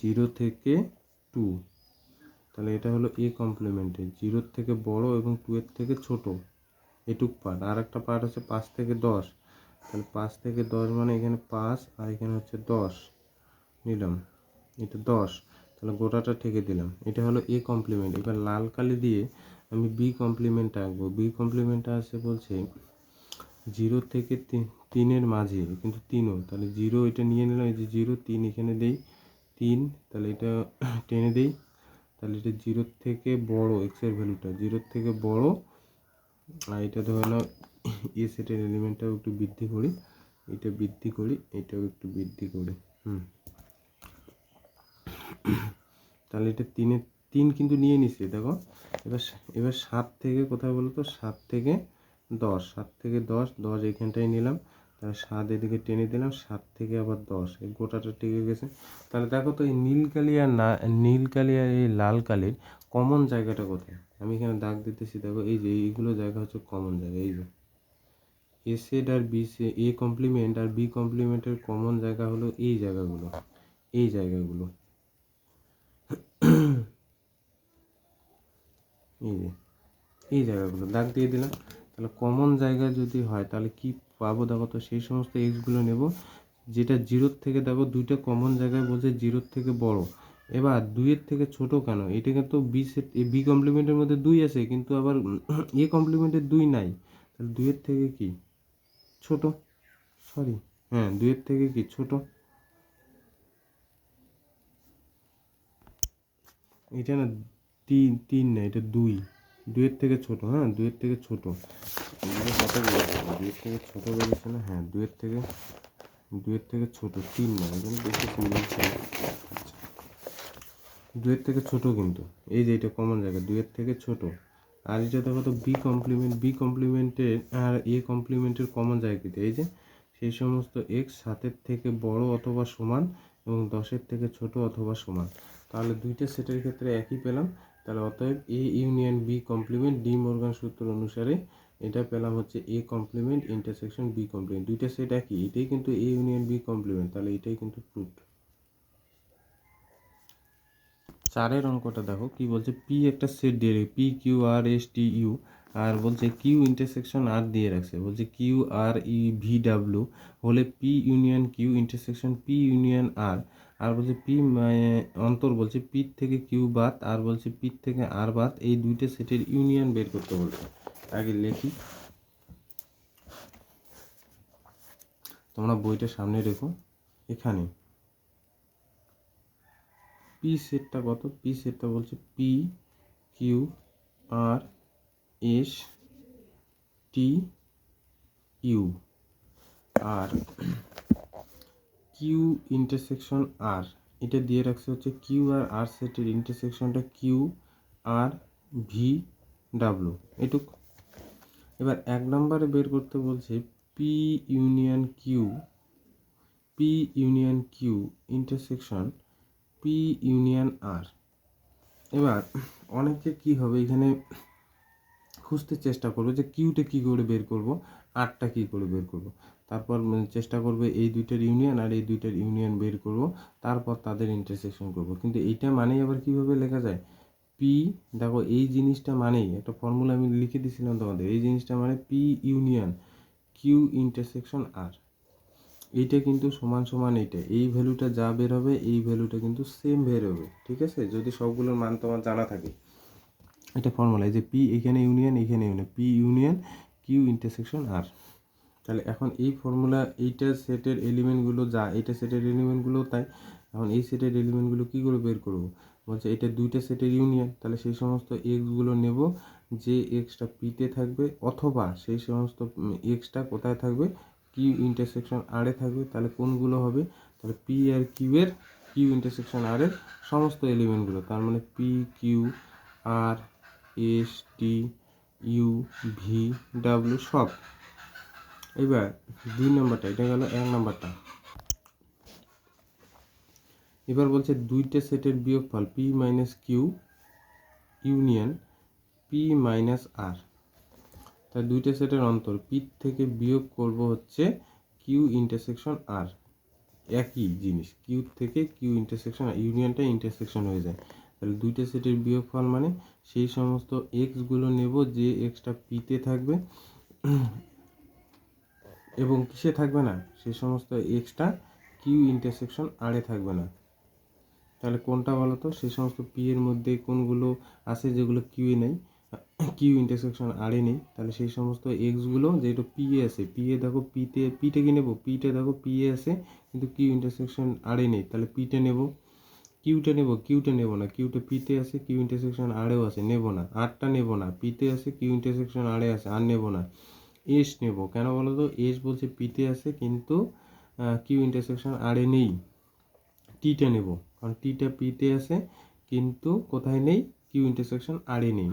Speaker 1: 0 থেকে 2, তাহলে এটা হলো এ কমপ্লিমেন্টের 0-এর থেকে বড় এবং 2-এর থেকে ছোট এটুক পার্ট। আর একটা পার্ট হচ্ছে 5 থেকে 10, তাহলে 5 থেকে 10 মানে এখানে 5 আর এখানে হচ্ছে 10 নিলাম, এটা 10, তাহলে গোটাটা ঠেকে দিলাম, এটা হলো এ কমপ্লিমেন্ট। এবার লাল কালি দিয়ে আমি বি কমপ্লিমেন্টটা আঁকবো। বি কমপ্লিমেন্টটা আছে বলছে 0 থেকে 3-এর মাঝে, কিন্তু 3ও, তাহলে 0 এটা নিয়ে নিলাম, এই যে 0 3 এখানে দেই 3, তাহলে এটা টেনে দেই, তাহলে এটা 0-এর থেকে বড়, এক্সের ভ্যালুটা 0-এর থেকে বড়, আর এটা ধরে নাও এ সেটের এলিমেন্টটাও একটু বৃদ্ধি করি, এটা বৃদ্ধি করি, এটাও একটু বৃদ্ধি করি, তাহলে এটা 3 কিন্তু নিয়ে নিচ্ছে দেখো। এবার 7 থেকে কোথায় বলো তো, 7 থেকে 10, 7 থেকে 10, 10 এখানটায় নিলাম, তাহলে 7 এদিকে টেনে দিলাম, 7 থেকে আবার 10, এই গোটাটা টিকে গেছে। তাহলে দেখো তো এই নীল কালি আর নীল কালি আর এই লাল কালির কমন জায়গাটা কোথায়, আমি এখানে দাগ দিতেছি, দেখো এই যে এইগুলো জায়গা হচ্ছে কমন জায়গা, এই যে এ সেট আর বি সে এ কমপ্লিমেন্ট আর বি কমপ্লিমেন্টের কমন জায়গা হলো এই জায়গাগুলো, এই জায়গাগুলো, এই যে এই জায়গাগুলো দাগ দিয়ে দিলাম। তাহলে কমন জায়গা যদি হয় তাহলে কি পাবো দেখো তো, সেই সমস্ত এক্সগুলো নেব যেটা 0-এর থেকে, দেখো দুইটা কমন জায়গায় বলছে 0-এর থেকে বড়। এবার 2-এর থেকে ছোট কেন, এটা কিন্তু বি সেট বি কমপ্লিমেন্টের মধ্যে 2 আছে কিন্তু আবার এ কমপ্লিমেন্টের 2 নাই, তাহলে 2-এর থেকে কি ছোট, সরি হ্যাঁ 2-এর থেকে কি ছোট, এটা না 3 না, এটা 2-এর থেকে ছোট, হ্যাঁ 2-এর থেকে ছোট, কত বলেছে 2-এর থেকে ছোট বলেছে না, হ্যাঁ 2-এর থেকে ছোট, 3 না, এই জন্য বেশি মিলছে। দুইয়ের থেকে ছোট, কিন্তু এই যে এটা কমন জায়গা, দুইয়ের থেকে ছোট। আর এটা দেখো তো বি কমপ্লিমেন্টের আর এ কমপ্লিমেন্টের কমন জায়গা কিন্তু এই যে সেই সমস্ত এক্স 7-এর থেকে বড় অথবা সমান এবং 10-এর থেকে ছোট অথবা সমান। তাহলে দুইটা সেটের ক্ষেত্রে একই পেলাম। তাহলে অতএব A union B complement De Morgan সূত্র অনুসারে এটা পেলাম হচ্ছে A complement intersection B complement. দুইটা সেট একই, এটাই কিন্তু এ ইউনিয়ন বি কমপ্লিমেন্ট, তাহলে এটাই কিন্তু প্রুফড। 4-এর অঙ্কটা দেখো কি বলছে, পি একটা সেট দিয়ে রেখে P Q R S T U, আর বলছে কিউ ইন্টারসেকশন আর দিয়ে রাখছে, বলছে Q R E V W হলে P union Q intersection P union R, আর বলছে পি অন্তর বলছে পি থেকে কিউ বাদ আর বলছে পি থেকে আর বাদ, এই দুইটা সেটের ইউনিয়ন বের করতে বলছে। আগে লেখি, তোমরা বইটা সামনে রেখো। এখানে পি সেটটা কত, পি সেটটা বলছে P Q R S T U, আর কিউ ইন্টারসেকশন আর এটা দিয়ে রাখছে হচ্ছে কিউ আর আর সেটের ইন্টারসেকশনটা কিউ আর ভি ডাব্লিউ এটুক। এবার 1 নম্বরে বের করতে বলছে P union Q intersection P union R. এবার অনেকে কি হবে এখানে খুঁজতে চেষ্টা করবে যে কিউটা কী করে বের করব, আরটা কী করে বের করব, তারপর চেষ্টা করবে এই দুইটার ইউনিয়ন আর এই দুইটার ইউনিয়ন বের করব, তারপর তাদের ইন্টারসেকশন করব। কিন্তু এইটা মানেই আবার কীভাবে লেখা যায়, পি, দেখো এই জিনিসটা মানেই একটা ফর্মুলা আমি লিখে দিয়েছিলাম তোমাদের, এই জিনিসটা মানে পি ইউনিয়ন কিউ ইন্টারসেকশন আর, এইটা কিন্তু সমান সমান এইটা, এই ভ্যালুটা যা বের হবে এই ভ্যালুটা কিন্তু সেম বের হবে, ঠিক আছে, যদি সবগুলোর মান তোমার জানা থাকে। এটা ফর্মুলা, এই যে পি এখানে union P union Q intersection R. তাহলে এখন এই ফর্মুলা এইটা সেটের এলিমেন্টগুলো যা, এইটা সেটের এলিমেন্টগুলো তাই। এখন এই সেটের এলিমেন্টগুলো কী করে বের করব, বলছে এটা দুইটা সেটের ইউনিয়ন, তাহলে সেই সমস্ত এক্সগুলো নেব যে এক্সটা পিতে থাকবে, অথবা সেই সমস্ত এক্সটা কোথায় থাকবে, কিউ ইন্টারসেকশন আরে থাকবে। তাহলে কোনগুলো হবে, তাহলে পি আর কিউ এর কিউ ইন্টারসেকশন আর এর সমস্ত এলিমেন্টগুলো, তার মানে P Q R S T U V W সব। এবার 2 নম্বরটা, এটা গেল 1 নম্বরটা। এবার বলছে দুইটা সেটের বিয়োগফল P minus Q union P minus R, তাই দুইটা সেটের অন্তর পি থেকে বিয়োগ করব হচ্ছে কিউ ইন্টারসেকশন আর, একই জিনিস, কিউ থেকে কিউ ইন্টারসেকশন ইউনিয়নটা ইন্টারসেকশন হয়ে যায়। তাহলে দুইটা সেটের বিয়োগফল মানে সেই সমস্ত এক্সগুলো নেব যে এক্সটা পিতে থাকবে এবং কিসে থাকবে না, সেই সমস্ত এক্সটা কিউ ইন্টারসেকশন আরে থাকবে না। তাহলে কোনটা বলো তো, সেই সমস্ত পি এর মধ্যে কোনগুলো আছে যেগুলো কিউ এ নেই, কিউ ইন্টারসেকশন আরে নেই, তাহলে সেই সমস্ত এক্সগুলো যেটা পি এ আছে, পি এ দেখো পিটা কি নেব, পিটা দেখো পি এ আছে কিন্তু কিউ ইন্টারসেকশন আরে নেই, তাহলে পিটা নেব। কিউটা নেব না, কিউটা পিতে আছে কিউ ইন্টারসেকশন আরেও আছে, নেব না। আরটা নেব না, পিতে আছে কিউ ইন্টারসেকশন আরে আছে, আর নেব না। এস নেব, কেন বলো তো, এস বলছে পিতে আছে কিন্তু কিউ ইন্টারসেকশন আরে নেই। টিটা নেব, কারণ টিটা পিতে আছে কিন্তু কোথায় নেই, কিউ ইন্টারসেকশন আরে নেই।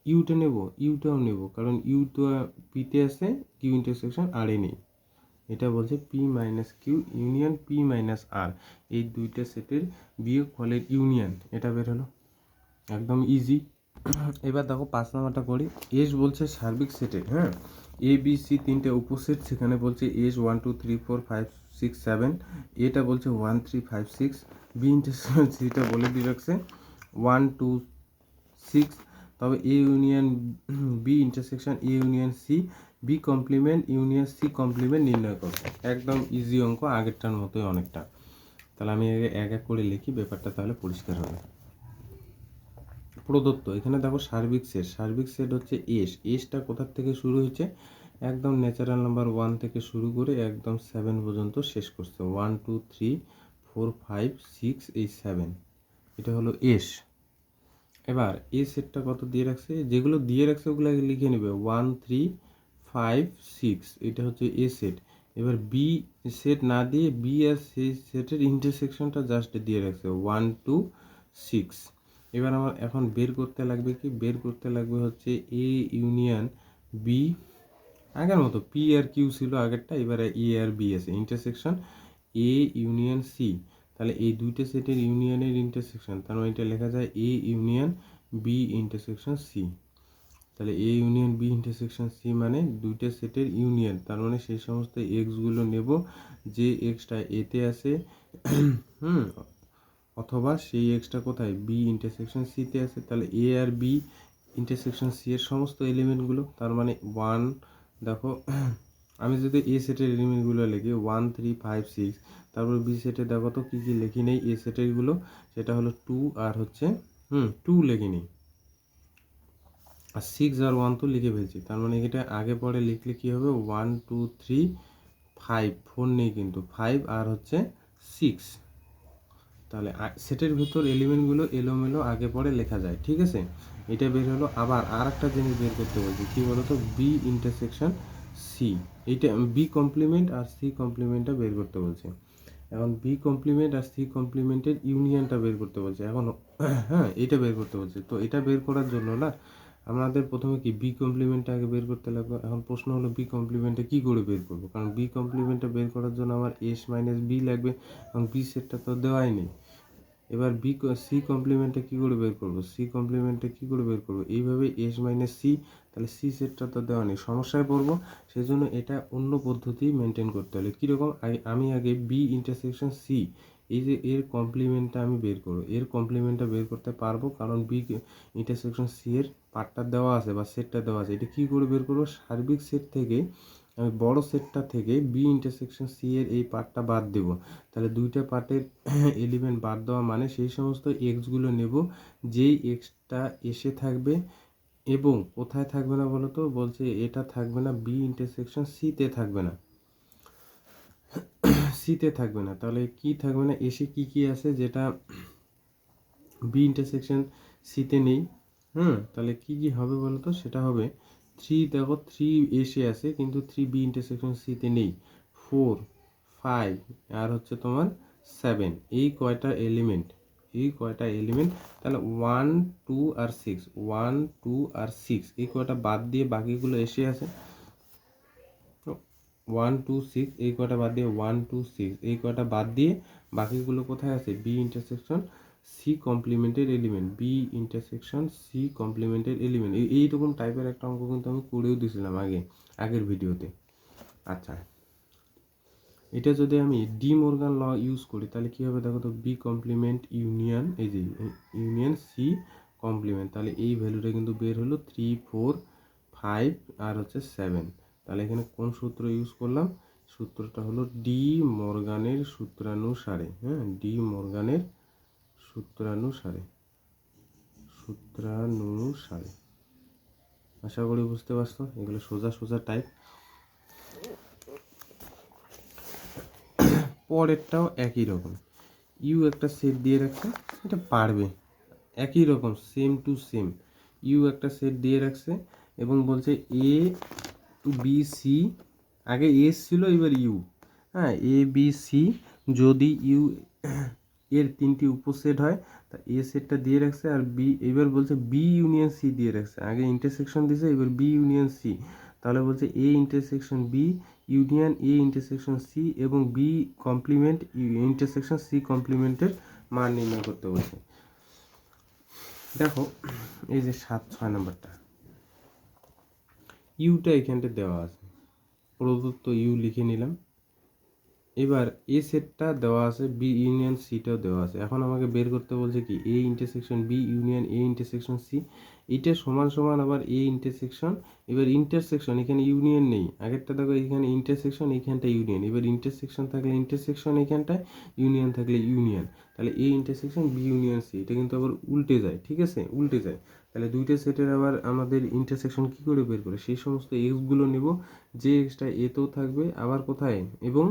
Speaker 1: ইউটা নেব, ইউটাও নেব, কারণ ইউটা পিতে আছে কিউ ইন্টারসেকশন আরে নেই। এটা বলছে P minus Q union P minus R, এই দুইটা সেটের বিয়োগ ফলের ইউনিয়ন, এটা বের হলো একদম ইজি। এবার দেখো 5 নম্বরটা করি। এস বলছে সার্বিক সেটের, হ্যাঁ, এ বি সি তিনটে উপসেট, সেখানে বলছে এস 1 2 3 4 5 6 7, এটা বলছে 1 3 5 6, বি ইন্টারসেকশন সিটা বলে দিয়ে রাখছে 1 2 6, তবে A union B intersection A union C B complement union C complement নির্ণয় করো। একদম ইজি অঙ্ক, আগেরটার মতোই অনেকটা। তাহলে আমি এক এক করে লিখি, ব্যাপারটা তাহলে পরিষ্কার হবে। প্রদত্ত এখানে দেখো সার্বিক সেট হচ্ছে এসটা কোথার থেকে শুরু হয়েছে, একদম ন্যাচারাল নাম্বার 1 থেকে শুরু করে একদম 7 পর্যন্ত শেষ করছে, 1 2 3 4 5 6 এই 7, এটা হলো এস। এবার এ সেটটা কত দিয়ে রাখছে, যেগুলো দিয়ে রাখছে ওগুলো লিখে নেবে, 1 3 5 6, এটা হচ্ছে এ সেট। এবার বি সেট না দিয়ে বি আর সেই সেটের ইন্টারসেকশনটা জাস্ট দিয়ে রাখছে 1 2 সিক্স। এবার আমার এখন বের করতে লাগবে কি, বের করতে লাগবে হচ্ছে এ ইউনিয়ন বি, আগের মতো পি আর কিউ ছিল আগেরটা, এবারে এ আর বি আছে, ইন্টারসেকশন এ ইউনিয়ন সি। তাহলে এই দুইটা সেটের ইউনিয়নের ইন্টারসেকশন, তার মানে এটা লেখা যায় A union B intersection C. তাহলে A union B intersection C মানে দুইটা সেটের ইউনিয়ন, তার মানে সেই সমস্ত এক্সগুলো নেব যে এক্সটা এতে আছে অথবা সেই এক্সটা কোথায় বি ইন্টারসেকশন সিতে আছে। তাহলে এ আর বি ইন্টারসেকশন সি এর সমস্ত এলিমেন্টগুলো, তার মানে ওয়ান, দেখো আমি যদি এ সেটের এলিমেন্টগুলো লিখি 1 3 5 6, তারপর বি সেটে দেখো তো কী কী লিখি নেই এ সেটেরগুলো, সেটা হলো 2 আর হচ্ছে 2 লিখি নেই, আর 6 আর 1 তো লিখে ফেলছি। তার মানে এটা আগে পরে লিখলে কী হবে 1 2 3 5, 4 নেই কিন্তু 5 আর হচ্ছে 6। তাহলে সেটের ভিতর এলিমেন্টগুলো এলোমেলো আগে পরে লেখা যায়, ঠিক আছে। এটা বের হলো। আবার আর একটা জিনিস বের করতে বলছি, কী বলতো, বি ইন্টারসেকশন সি। এইটা বি কমপ্লিমেন্ট আর সি কমপ্লিমেন্টটা বের করতে বলছে। এখন বি কমপ্লিমেন্ট আর সি কমপ্লিমেন্টের ইউনিয়নটা বের করতে বলছে এখন। হ্যাঁ, এটা বের করতে বলছে। তো এটা বের করার জন্য না আমাদের প্রথমে কি বি কমপ্লিমেন্টটা আগে বের করতে লাগবে। এখন প্রশ্ন হলো বি কমপ্লিমেন্টটা কী করে বের করবো, কারণ বি কমপ্লিমেন্টটা বের করার জন্য আমার এস মাইনাস বি লাগবে, এবং বি সেটটা তো দেওয়াই নেই। এবার সি কমপ্লিমেন্টটা কী করে বের করবো, সি কমপ্লিমেন্টটা কী করে বের করবো, এইভাবে এস মাইনাস সি, তাহলে সি সেটটা তো দেওয়া নেই, সমস্যায় পড়বো। সেই জন্য এটা অন্য পদ্ধতি মেনটেন করতে হলে কীরকম, আমি আগে বি ইন্টারসেকশন সি, এই যে এর কমপ্লিমেন্টটা আমি বের করবো, এর কমপ্লিমেন্টটা বের করতে পারবো, কারণ বি ইন্টারসেকশন সি এর পার্টটা দেওয়া আছে বা সেটটা দেওয়া আছে। এটা কী করে বের করবো, সার্বিক সেট থেকে আমি বড় সেটটা থেকে বি ইন্টারসেকশন সি এর এই পার্টটা বাদ দেবো। তাহলে দুইটা পার্টের এলিমেন্ট বাদ দেওয়া মানে সেই সমস্ত এক্সগুলো নেব যেই এক্সটা এসে থাকবে এবং কোথায় থাকবে না বলো তো, বলছে এটা থাকবে না বি ইন্টারসেকশন সিতে থাকবে না, সিতে থাকবে না। তাহলে কি থাকবে না, এসে কি কি আছে যেটা বি ইন্টারসেকশন সিতে নেই। তাহলে কি কি হবে বলো তো, সেটা হবে 3, দেখো 3 এসে আছে কিন্তু 3 বি ইন্টারসেকশন সিতে নেই, 4 5 আর হচ্ছে তোমার 7, এই কয়টা এলিমেন্ট, এই কয়টা এলিমেন্ট। তাহলে 1 2 আর 6, 1 2 আর 6 এই কয়টা বাদ দিয়ে বাকিগুলো এসে আছে। 1 2 6 এই কয়টা বাদ দিয়ে 1 2 6 এই কয়টা বাদ দিয়ে বাকিগুলো কোথায় আছে, বি ইন্টারসেকশন সি কমপ্লিমেন্টের এলিমেন্ট, বি ইন্টারসেকশন সি কমপ্লিমেন্টের এলিমেন্ট। এইরকম টাইপের একটা অঙ্ক কিন্তু আমি করেও দিয়েছিলাম আগের ভিডিওতে। আচ্ছা, এটা যদি আমি ডি মর্গান ল ইউজ করি তাহলে কী হবে দেখো তো, বি কমপ্লিমেন্ট ইউনিয়ন, এই যে ইউনিয়ন সি কমপ্লিমেন্ট, তাহলে এই ভ্যালুটা কিন্তু বের হলো 3 4 5 আর হচ্ছে 7। তাহলে এখানে কোন সূত্র ইউজ করলাম, সূত্রটা হলো ডি মর্গানের সূত্রানুসারে। ডি মর্গানের সূত্রানুসারে, আশা করি বুঝতে পারছো। এগুলো সোজা সোজা টাইপ। পরেরটাও একই রকম, ইউ একটা সেট দিয়ে রাখছে, এটা পারবে একই রকম সেম টু সেম। ইউ একটা সেট দিয়ে রাখছে এবং বলছে এ বি সি, আগে এস ছিল এবার ইউ, এ বি সি যদি ইউ এর 3টি উপসেট হয়, তা এ সেটটা দিয়ে রাখছে, আর বি এবার বলছে বি ইউনিয়ন সি দিয়ে রাখছে, আগে ইন্টারসেকশন দিয়েছে এবার বি ইউনিয়ন সি। তাহলে বলছে A intersection B union A intersection C এবং বি কমপ্লিমেন্ট ইন্টারসেকশন সি কমপ্লিমেন্টের মান নির্ণয় করতে বলছে। দেখো এই যে 6 নম্বরটা, ইউটা এখানটা দেওয়া আছে, প্রদত্ত ইউ লিখে নিলাম। এবার এ সেটটা দেওয়া আছে, বি ইউনিয়ন সিটাও দেওয়া আছে। এখন আমাকে বের করতে বলছে কি A intersection B union A intersection C, এটা সমান সমান আবার এ ইন্টারসেকশন, এবার ইন্টারসেকশন এখানে ইউনিয়ন নেই, আগেরটা দেখো এখানে ইন্টারসেকশন এইখানটা ইউনিয়ন, এবার ইন্টারসেকশন থাকলে ইন্টারসেকশন এইখানটায়, ইউনিয়ন থাকলে ইউনিয়ন, তাহলে A intersection B union C, এটা কিন্তু আবার উল্টে যায়, ঠিক আছে, উল্টে যায়। তাহলে দুইটা সেটের আবার আমাদের ইন্টারসেকশন কী করে বের করে, সেই সমস্ত এক্সগুলো নেব যে এক্সটা এতেও থাকবে আবার কোথায়, এবং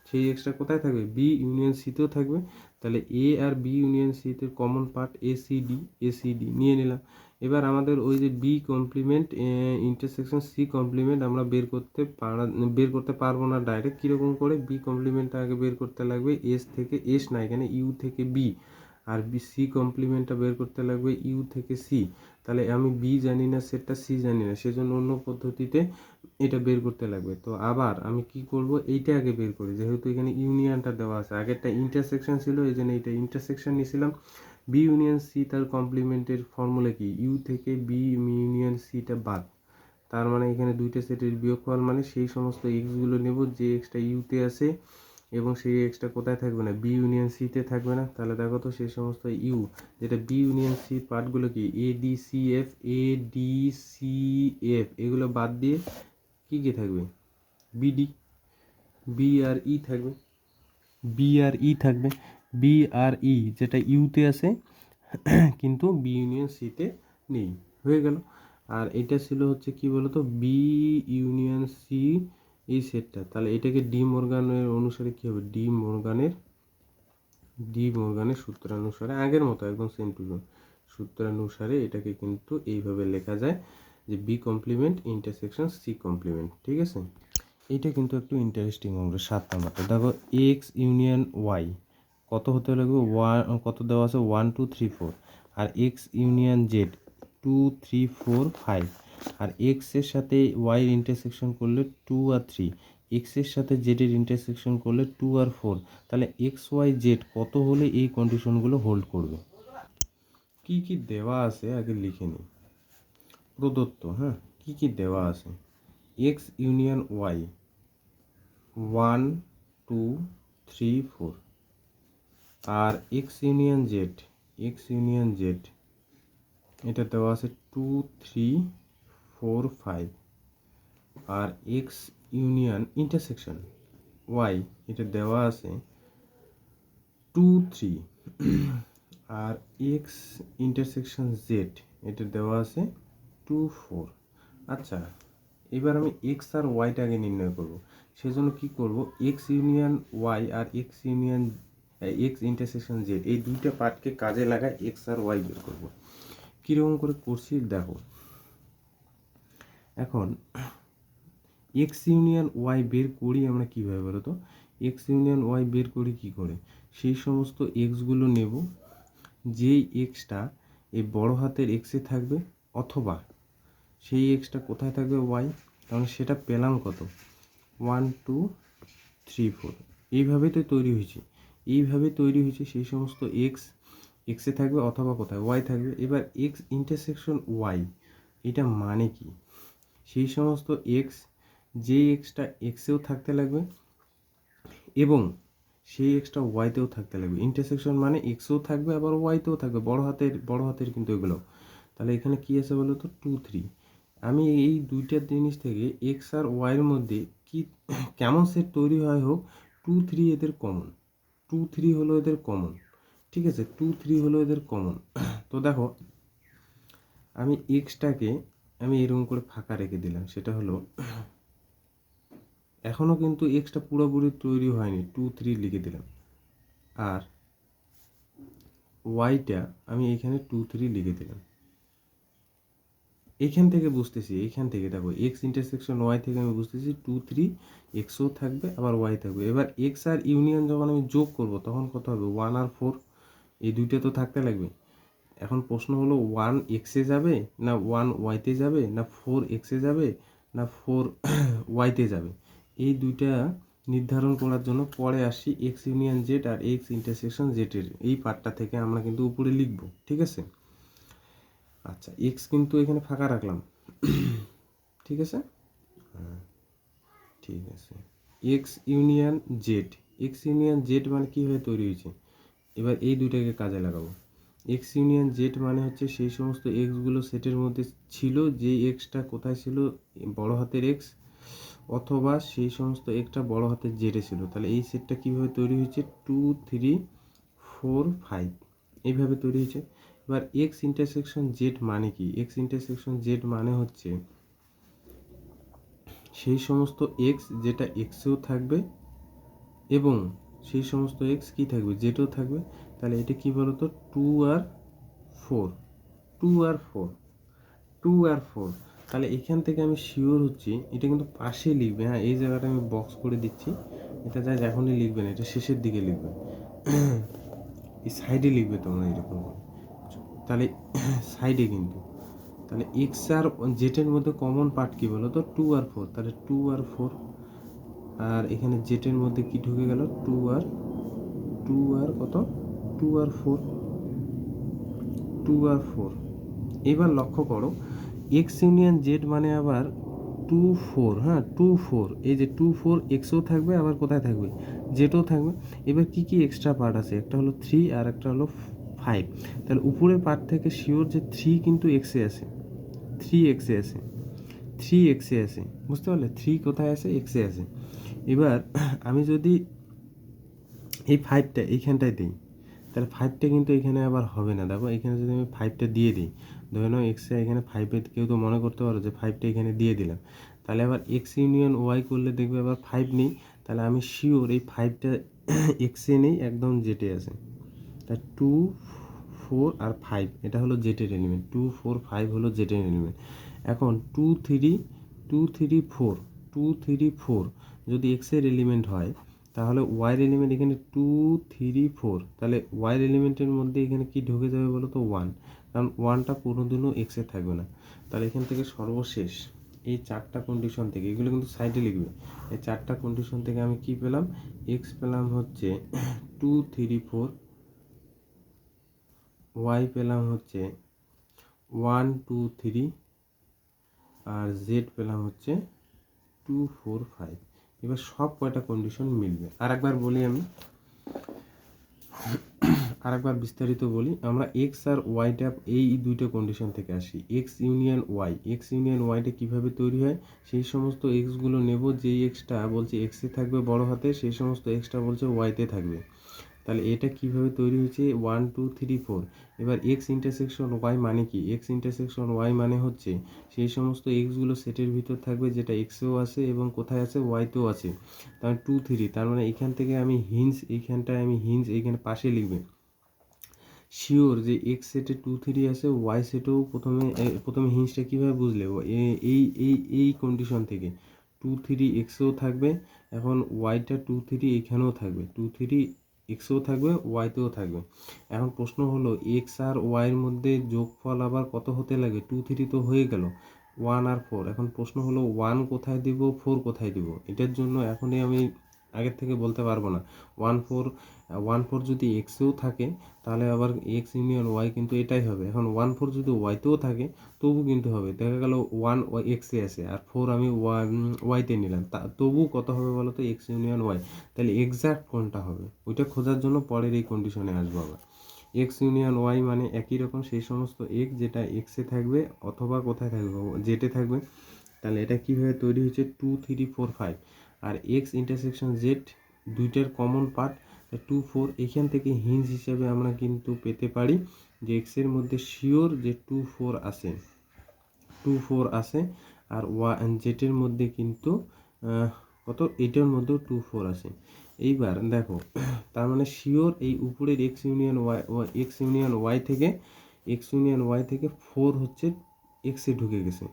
Speaker 1: সেই এক্সট্রা কোথায় থাকবে, বি ইউনিয়ন সিতেও থাকবে। তাহলে এ আর বি ইউনিয়ন সিতে কমন পার্ট এসিডি নিয়ে নিলাম। এবার আমাদের ওই যে B complement intersection C complement আমরা বের করতে পারবো না ডাইরেক্ট। কীরকম করে, বি কমপ্লিমেন্টটা আগে বের করতে লাগবে এস থেকে, এস না এখানে ইউ থেকে বি, আর বি সি কমপ্লিমেন্টটা বের করতে লাগবে ইউ থেকে সি। তাহলে আমি বি জানি না, সেটটা সি জানি না, সেজন্য অন্য পদ্ধতিতে এটা বের করতে লাগবে। তো আবার আমি কি করব, এইটা আগে বের করি, যেহেতু এখানে ইউনিয়নটা দেওয়া আছে, আগেরটা ইন্টারসেকশন ছিল, এই জন্য এইটা ইন্টারসেকশন নিয়েছিলাম। বি ইউনিয়ন সি তার কমপ্লিমেন্টের ফর্মুলা কি, ইউ থেকে বি ইউনিয়ন সিটা বাদ, তার মানে এখানে দুইটা সেটের বিয়োগফল, মানে সেই সমস্ত এক্সগুলো নেব যে এক্সটা ইউতে আছে এবং সেই এক্সটা কোথায় থাকবে না, বি ইউনিয়ন সিতে থাকবে না। তাহলে দেখো তো সেই সমস্ত ইউ যেটা বি ইউনিয়ন সি পার্টগুলো কি, A D C F, A D C F, এগুলো বাদ দিয়ে কি কি থাকবে, বিডি, বি আর ই থাকবে, বি আর ই থাকবে, বি আর ই যেটা ইউতে আছে কিন্তু বি ইউনিয়ন সিতে নেই, হয়ে গেল। আর এটা ছিল হচ্ছে কি বলতো, বি ইউনিয়ন সি এই সেটটা, তাহলে এটাকে ডি মর্গানের অনুসারে কি হবে, ডি মর্গানের সূত্রানুসারে, আগের মতো একদম সেম টু সেম সূত্রানুসারে এটাকে কিন্তু এইভাবে লেখা যায় যে B complement intersection C complement, ঠিক আছে। এইটা কিন্তু একটু ইন্টারেস্টিং অঙ্ক, 7 নাম্বারটা দেখো, এক্স ইউনিয়ন ওয়াই কত হতে লাগবে, কত দেওয়া আছে 1 2 3 4, আর এক্স ইউনিয়ন জেড 2 3 4 5, আর এক্স এর সাথে ওয়াই এর ইন্টারসেকশন করলে 2 আর 3, এক্স এর সাথে জেড এর ইন্টারসেকশন করলে 2 আর 4, তাহলে এক্স ওয়াই জেড কত হলে এই কন্ডিশনগুলো হোল্ড করবে। কি কি দেওয়া আছে আগে লিখে নিই, প্রদত্ত, হ্যাঁ, কি কি দেওয়া আছে, এক্স ইউনিয়ন ওয়াই 1 2 3 4, আর এক্স ইউনিয়ন জেড এটা দেওয়া আছে 2 3 4 5, আর এক্স ইউনিয়ন ইন্টারসেকশন ওয়াই এটা দেওয়া আছে 2 3, আর এক্স ইন্টারসেকশন জেড এটা দেওয়া আছে 2 4। আচ্ছা, এবার আমি এক্স আর ওয়াইটা আগে নির্ণয় করব, সেজন্য কি করব, এক্স ইউনিয়ন ওয়াই আর এক্স ইন্টারসেকশন জেড এই দুইটা পার্টকে কাজে লাগায় এক্স আর ওয়াই বের করব। কীরকম করে করছি দেখো, এখন এক্স ইউনিয়ন ওয়াই বের করি আমরা কীভাবে বলো তো, এক্স ইউনিয়ন ওয়াই বের করি কি করে, সেই সমস্ত এক্সগুলো নেব যেই এক্সটা এই বড় হাতের এক্সে থাকবে, অথবা সেই এক্সটা কোথায় থাকবে ওয়াই, কারণ সেটা পেলাম কত 1 2 3 4, এইভাবে তো তৈরি হয়েছে সেই সমস্ত এক্সে থাকবে অথবা কোথায় ওয়াই থাকবে। এবার এক্স ইন্টারসেকশন ওয়াই এটা মানে কি, সেই সমস্ত এক্স যে এক্সটা এক্সেও থাকতে লাগবে এবং সেই এক্সটা ওয়াইতেও থাকতে লাগবে, ইন্টারসেকশন মানে এক্সেও থাকবে আবার ওয়াইতেও থাকবে, বড় হাতের কিন্তু এগুলো। তাহলে এখানে কি আছে বলো তো 2 3, আমি এই দুইটা জিনিস থেকে এক্স আর ওয়াইয়ের মধ্যে কি কেমন সেট তৈরি হয় হোক, 2 3 এদের কমন, 2 3 হলো এদের কমন, ঠিক আছে, 2 3 হলো এদের কমন। তো দেখো আমি এক্সটাকে আমি এরকম করে ফাঁকা রেখে দিলাম, সেটা হলো এখনও কিন্তু এক্সটা পুরোপুরি তৈরি হয়নি, 2 3 লিখে দিলাম, আর ওয়াইটা আমি এখানে 2 3 লিখে দিলাম। এইখান থেকে বুঝতেছি, এইখান থেকে দেখো এক্স ইন্টারসেকশন ওয়াই থেকে আমি বুঝতেছি 2 3 এক্সও থাকবে আবার ওয়াই থাকবে। এবার এক্স আর ইউনিয়ন যখন আমি যোগ করব তখন কত হবে 1 আর 4, এই দুইটা তো থাকতে লাগবে। এখন প্রশ্ন হলো 1 এক্সে যাবে না 1 ওয়াইতে যাবে না 4 এক্সে যাবে না 4 ওয়াইতে যাবে, এই দুইটা নির্ধারণ করার জন্য পরে আসি এক্স ইউনিয়ন জেড আর এক্স ইন্টারসেকশন জেডের এই পার্টটা থেকে আমরা কিন্তু উপরে লিখব, ঠিক আছে। আচ্ছা, এক্স কিন্তু এখানে ফাঁকা রাখলাম, ঠিক আছে, ঠিক আছে। এক্স ইউনিয়ন জেড মানে কীভাবে তৈরি হয়েছে, এবার এই দুইটাকে কাজে লাগাবো। এক্স ইউনিয়ন জেড মানে হচ্ছে সেই সমস্ত এক্সগুলো সেটের মধ্যে ছিল যে এক্সটা কোথায় ছিল, বড় হাতের এক্স, অথবা সেই সমস্ত এক্সটা বড় হাতের জেডে ছিল। তাহলে এই সেটটা কীভাবে তৈরি হয়েছে 2 3 4 5 এইভাবে তৈরি হয়েছে। এবার এক্স ইন্টারসেকশন জেড মানে কি, এক্স ইন্টারসেকশন জেড মানে হচ্ছে সেই সমস্ত এক্স যেটা এক্সেও থাকবে এবং সেই সমস্ত এক্স কী থাকবে জেডও থাকবে। তাহলে এটা কী বলতো 2 আর 4, 2 আর 4, 2 আর 4। তাহলে এখান থেকে আমি শিওর হচ্ছি, এটা কিন্তু পাশে লিখবে, হ্যাঁ এই জায়গাটা আমি বক্স করে দিচ্ছি, এটা যা এখনই লিখবে না, এটা শেষের দিকে লিখবে। এই সাইডে লিখবে তোমরা এরকম করে, তাহলে সাইডে কিন্তু, তাহলে এক্স আর জেটের মধ্যে কমন পার্ট কী বলো তো, 2 আর 4, তাহলে 2 আর 4, আর এখানে জেটের মধ্যে কি ঢুকে গেল, 2 আর কত, 2 আর 4, 2 আর 4। এবার লক্ষ্য করো এক্স ইউনিয়ন জেড মানে আবার 2 4, হ্যাঁ 2 4, এই যে 2 4 এক্সও থাকবে, আবার কোথায় থাকবে, জেডও থাকবে। এবার কি কি এক্সট্রা পার্ট আছে, একটা হলো 3 আর একটা হলো 5, তাহলে উপরের পার্ট থেকে শিওর যে 3 কিন্তু এক্সে আছে, 3 এক্সে আছে, 3 এক্সে আছে, বুঝতে পারলে, 3 কোথায় আছে, এক্সে আছে। এবার আমি যদি এই 5টা এইখানটায় দিই, তাহলে 5টা কিন্তু এখানে আবার হবে না, দেখো এখানে যদি আমি 5টা দিয়ে দিই, ধরে নাও এক্সে এখানে 5-এ, কেউ তো মনে করতে পারো যে 5টা এখানে দিয়ে দিলাম, তাহলে আবার এক্স ইউনিয়ন ওয়াই করলে দেখবে আবার 5 নেই, তাহলে আমি শিওর এই 5টা এক্সে নেই, একদম জেটে আছে। তা 2 4 আর 5 এটা হলো জেটের এলিমেন্ট, 2 4 5 হলো জেটের এলিমেন্ট। এখন 2 3 4, 2 3 4 যদি এক্সের এলিমেন্ট হয়, তাহলে ওয়াইয়ের এলিমেন্ট এখানে 2 3 4, তাহলে ওয়াইয়ের এলিমেন্টের মধ্যে এখানে কি ঢুকে যাবে বলো তো, 1, কারণ 1টা কোনোদিনও এক্সে থাকবে না। তাহলে এখান থেকে সর্বশেষ এই 4টা কন্ডিশন থেকে, এগুলো কিন্তু সাইডে লিখবে, এই 4টা কন্ডিশন থেকে আমি কি পেলাম, এক্স পেলাম হচ্ছে 2 3 4, ওয়াই পেলাম হচ্ছে 1 2 3, আর জেড পেলাম হচ্ছে 2 4 5। এবার সব কয়টা কন্ডিশন মিলবে, আরেকবার বলি আমি, আরেকবার বিস্তারিত বলি, আমরা এক্স আর ওয়াইটা এই দুইটা কন্ডিশন থেকে আসি, X union Y, X union ওয়াইটা কীভাবে তৈরি হয়, সেই সমস্ত এক্সগুলো নেব, যেই এক্সটা বলছে এক্সে থাকবে বড় হাতে, সেই সমস্ত এক্সটা বলছে ওয়াইতে থাকবে। তাহলে এটা কিভাবে তৈরি হয়েছে, 1 2 3 4। এবার এক্স ইন্টারসেকশন ওয়াই মানে কি, এক্স ইন্টারসেকশন ওয়াই মানে হচ্ছে সেই সমস্ত এক্সগুলো সেটের ভিতর থাকবে যেটা এক্সেও আছে এবং কোথায় আছে, ওয়াইতেও আছে। তার 2 3, তার মানে এখান থেকে আমি হিঞ্জ, এইখানটায় আমি হিঞ্জ এইখানে পাশে লিখবে, শিওর যে এক্স সেটে 2 3 আছে, ওয়াই সেটেও প্রথমে হিঞ্জটা কীভাবে বুঝলে, এই কন্ডিশন থেকে 2 3 এক্সেও থাকবে, এখন ওয়াইটা 2 3 এখানেও থাকবে, 2 3 এক্সেও থাকবে, ওয়াইতেও থাকবে। এখন প্রশ্ন হলো এক্স আর ওয়াইয়ের মধ্যে যোগফল আবার কত হতে লাগে, 2 3 তো হয়ে গেল, 1 আর 4। এখন প্রশ্ন হলো 1 কোথায় দিব, 4 কোথায় দিব, এটার জন্য এখনই আমি আগের থেকে বলতে পারবো না। 1 4 যদি এক্সেও থাকে, তাহলে আবার এক্স ইউনিয়ন ওয়াই কিন্তু এটাই হবে। এখন 1 4 যদি ওয়াইতেও থাকে, তবু কিন্তু হবে, দেখা গেল 1 এক্সে আছে আর 4 আমি ওয়াইতে নিলাম, তবু কত হবে বলো তো, এক্স ইউনিয়ন ওয়াই। তাহলে এক্সাক্ট কোনটা হবে ওইটা খোঁজার জন্য পরের এই কন্ডিশনে আসবো আবার। এক্স ইউনিয়ন ওয়াই মানে একই রকম সেই সমস্ত এক্স যেটা এক্সে থাকবে অথবা কোথায় থাকবে, জেটে থাকবে। তাহলে এটা কীভাবে তৈরি হয়েছে, 2 3 4 5, আর এক্স ইন্টারসেকশন জেড দুইটার কমন পার্ট 2 4। এখান থেকে হিঞ্জ হিসেবে আমরা কিন্তু পেতে পারি যে এক্সের মধ্যে শিওর যে 2 4 আছে, 2 4 আছে, আর জেটের মধ্যে কিন্তু কত, এটার মধ্যেও 2 4 আছে। এইবার দেখো, তার মানে শিওর এই উপরের এক্স ইউনিয়ন ওয়াই থেকে 4 হচ্ছে এক্সে ঢুকে গেছে,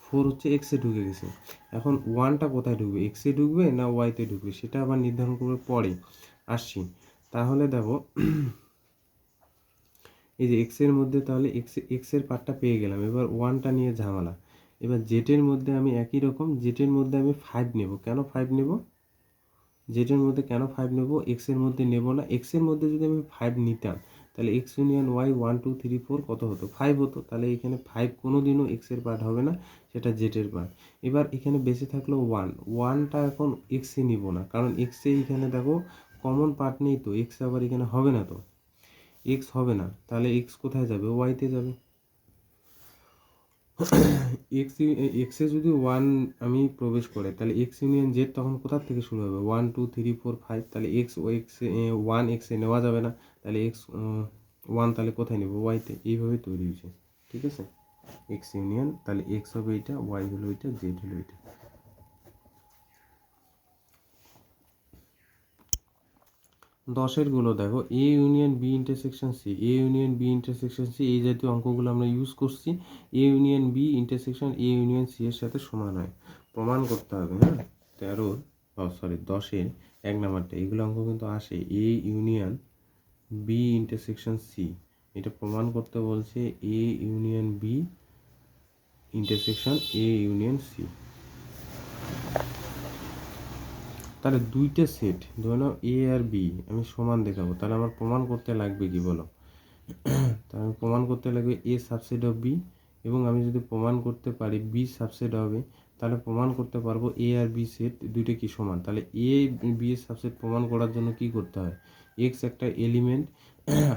Speaker 1: 4 হচ্ছে এক্সে ঢুকে গেছে। এখন 1টা কোথায় ঢুকবে, এক্সে ঢুকবে না ওয়াইতে ঢুকবে, সেটা আবার নির্ধারণ করে পরে আসছি। তাহলে দেখো এই যে এক্সের মধ্যে, তাহলে এক্সের পার্টটা পেয়ে গেলাম, এবার 1টা নিয়ে ঝামেলা। এবার জেটের মধ্যে আমি একই রকম, জেটের মধ্যে আমি 5 নেব, কেন 5 নেব, জেটের মধ্যে কেন 5 নেব, এক্সের মধ্যে নেব না। এক্সের মধ্যে যদি আমি 5 নিতাম, তাহলে এক্স ইউনিয়ন ওয়াই 1 2 3 4 কত হতো, 5 হতো। তাহলে এখানে 5 কোনো দিনও এক্সের পার্ট হবে না, সেটা জেটের পার্ট। এবার এখানে বেঁচে থাকলো 1টা এখন এক্সে নিব না, কারণ এক্সে এখানে দেখো কমন পার্ট নেই, তো এক্স আবার এখানে হবে না, তো এক্স হবে না, তাহলে এক্স কোথায় যাবে, ওয়াইতে যাবে। এক্সে যদি 1 আমি প্রবেশ করে, তাহলে এক্স ইউনিয়ন জেড তখন কোথার থেকে শুরু হবে, 1 2 3 4 5, তাহলে এক্সে 1 এক্সে নেওয়া যাবে না, তাহলে এক্স 1 তাহলে কোথায় নেব, ওয়াইতে। এইভাবে তৈরি হয়েছে, ঠিক আছে, এক্স ইউনিয়ন, তাহলে এক্স হবে এটা, ওয়াই হলো এটা, জেড হলো এটা। 10 গুলো দেখো, A union B intersection C, A union B intersection C, এই জাতীয় অঙ্কগুলো আমরা ইউজ করছি। A union B intersection A union C এর সাথে সমান হয়, প্রমাণ করতে হবে। হ্যাঁ, 10 1 নাম্বারটা, এইগুলো অঙ্ক কিন্তু আসে, A union B intersection C, এটা প্রমাণ করতে বলছে A union B intersection A union C. তাহলে দুইটা সেট ধরে নাও এ আর বি আমি সমান দেখাবো, তাহলে আমার প্রমাণ করতে লাগবে কি বলো? তাহলে আমি প্রমাণ করতে লাগবে এ সাবসেট অফ বি, এবং আমি যদি প্রমাণ করতে পারি বি সাবসেট হবে, তাহলে প্রমাণ করতে পারবো এ আর বি সেট দুইটা কি সমান। তাহলে এ বি এর সাবসেট প্রমাণ করার জন্য কি করতে হয়? এক্স একটা এলিমেন্ট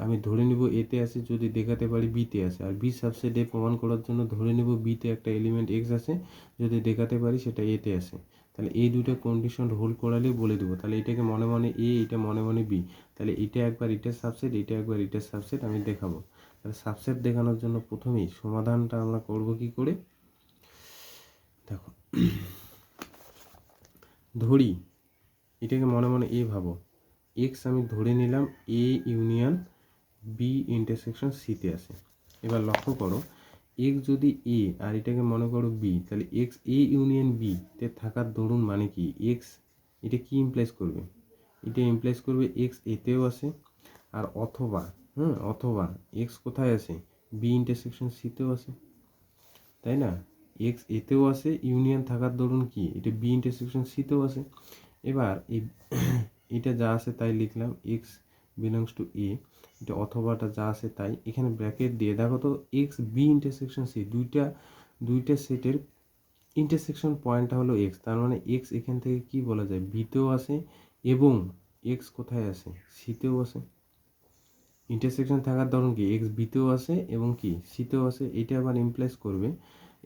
Speaker 1: আমি ধরে নিব এতে আছে, যদি দেখাতে পারি বিতে আছে, আর বি সাবসেট এ প্রমাণ করার জন্য ধরে নিব বিতে একটা এলিমেন্ট এক্স আছে, যদি দেখাতে পারি সেটা এতে আছে। তাহলে এই দুটো কন্ডিশন হোল্ড করালেই বলে দেবো। তাহলে এটাকে মনে মনে এ, এটা মনে মনে বি, তাহলে এটা একবার এটার সাবসেট, এটা একবার এটার সাবসেট আমি দেখাবো। তাহলে সাবসেট দেখানোর জন্য প্রথমেই সমাধানটা আমরা করব কি করে? দেখো, ধরি এটাকে মনে মনে এ ভাবো, এক্স আমি ধরে নিলাম এ ইউনিয়ন বি ইন্টারসেকশন সিতে আছে। এবার লক্ষ্য করো, এক্স যদি এ আর এটাকে মনে করো বি, তাহলে এক্স এ ইউনিয়ন বি তে থাকার দরুন মানে কি? এক্স এটা কি ইমপ্লাইজ করবে? এটা ইমপ্লাইজ করবে এক্স এতেও আছে, আর অথবা অথবা এক্স কোথায় আছে? বি ইন্টারসেকশন সিতেও আছে, তাই না? এক্স এতেও আছে, ইউনিয়ন থাকার দরুন কি এটা বি ইন্টারসেকশন সিতেও আছে। এবার এই এটা যা আছে তাই লিখলাম, এক্স বিলংস টু এ, এটা অথবাটা যা আছে তাই এখানে ব্র্যাকেট দিয়ে দেখো তো এক্স বি ইন্টারসেকশন সি, দুইটা সেটের ইন্টারসেকশন পয়েন্টটা হলো এক্স, তার মানে এক্স এখান থেকে কি বলা যায়? বিতেও আছে, এবং এক্স কোথায় আছে? সিতেও আছে। ইন্টারসেকশন থাকার ধরুন কি এক্স বিতেও আছে এবং কি সিতেও আছে। এটা আবার ইমপ্লাইজ করবে,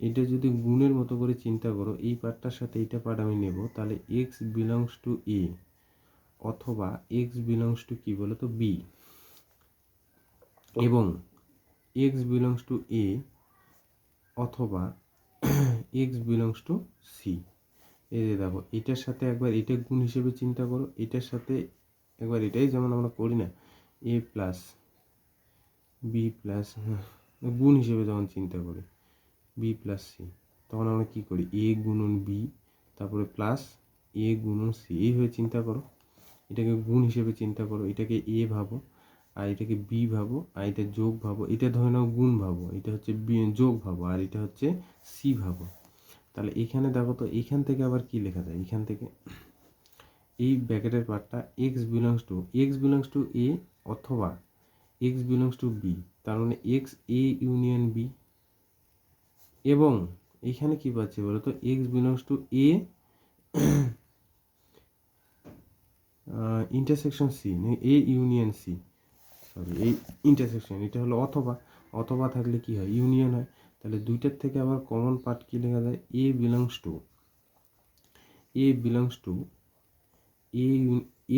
Speaker 1: এটা যদি গুণের মতো করে চিন্তা করো, এই পার্টটার সাথে এইটা পার্ট আমি নেব, তাহলে এক্স বিলংস টু এ অথবা এক্স বিলংস টু কি বলো তো বি, এবং এক্স বিলংস টু এ অথবা এক্স বিলংস টু সি। এই যে দেখো, এটার সাথে একবার এটা গুণ হিসেবে চিন্তা করো, এটার সাথে একবার এটাই যেমন আমরা করি না, এ প্লাস বি প্লাস, গুণ হিসেবে যখন চিন্তা করি বি প্লাস সি, তখন আমরা কী করি? এ গুণন বি তারপরে প্লাস এ গুণন সি, এইভাবে চিন্তা করো। এটাকে গুণ হিসেবে চিন্তা করো, এটাকে এ ভাবো, আর এটাকে বি ভাবো, আর এটা যোগ ভাবো, এটা ধরে নাও গুণ ভাবো, এটা হচ্ছে যোগ ভাবো, আর এটা হচ্ছে সি ভাবো। তাহলে এখানে দেখো তো, এখান থেকে আবার কি লেখা যায়? এখান থেকে এই ব্র্যাকেটের পার্টটা এক্স বিলংস টু এ অথবা এক্স বিলংস টু বি, তার মানে এক্স এ ইউনিয়ন বি, এবং এখানে কি পাচ্ছি বলো তো? X belongs to A intersection C, A union C, sorry এই ইন্টারসেকশন, এটা হলো অথবা, অথবা থাকলে কি হয়? ইউনিয়ন হয়। তাহলে দুইটার থেকে আবার কমন পার্ট কি লেখা যায়? A belongs to A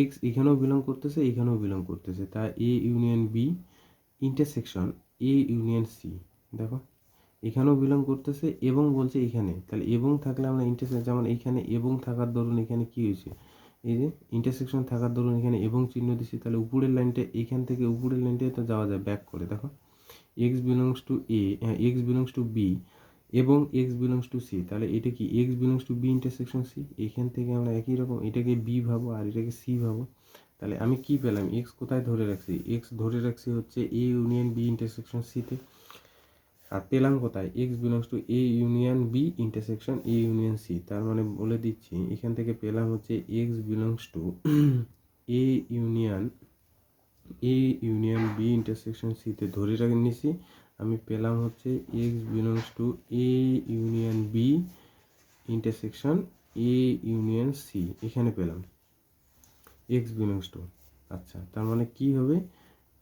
Speaker 1: x এখানেও বিলং করতেছে, এখানেও বিলং করতেছে, তা A union B intersection A union C. দেখো এখানেও বিলং করতেছে এবং বলছে এখানে, তাহলে এবং থাকলে আমরা ইন্টারসেকশন, যেমন এখানে এবং থাকার দরুন এখানে কি হয়েছে? এই যে ইন্টারসেকশন থাকার দরুন এখানে এবং চিহ্ন দিচ্ছি, তাহলে উপরের লাইনটা, এখান থেকে উপরের লাইনটায় তো যাওয়া যায় ব্যাক করে। দেখো x belongs to A, x belongs to B এবং এক্স বিলংস টু সি, তাহলে এটা কি x belongs to B intersection C. এখান থেকে আমরা একই রকম এটাকে বি ভাবো আর এটাকে সি ভাবো। তাহলে আমি কি পেলাম? এক্স কোথায় ধরে রাখছি? এক্স ধরে রাখছি হচ্ছে এ ইউনিয়ন বি ইন্টারসেকশন সিতে, আর পেলাম কোথায়? X belongs to A union B intersection A union C. তার মানে বলে দিচ্ছি, এখান থেকে পেলাম হচ্ছে x belongs to A union B intersection সিতে ধরে রাখে নিছি, আমি পেলাম হচ্ছে x belongs to A union B intersection A union C, এখানে পেলাম এক্স বিলংস টু। আচ্ছা, তার মানে কি হবে?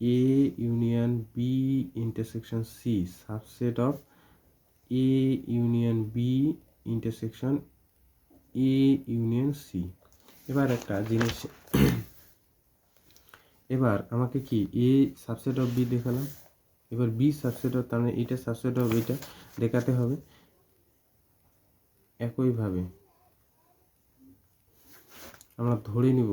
Speaker 1: A union B intersection C subset of A union B intersection A union C. এবার একটা জিনিস, এবার আমাকে কি এ সাবসেট অফ বি দেখালাম, এবার বি সাবসেট অফ, তার মানে এটা সাবসেট অফ এটা দেখাতে হবে। একইভাবে আমরা ধরে নিব,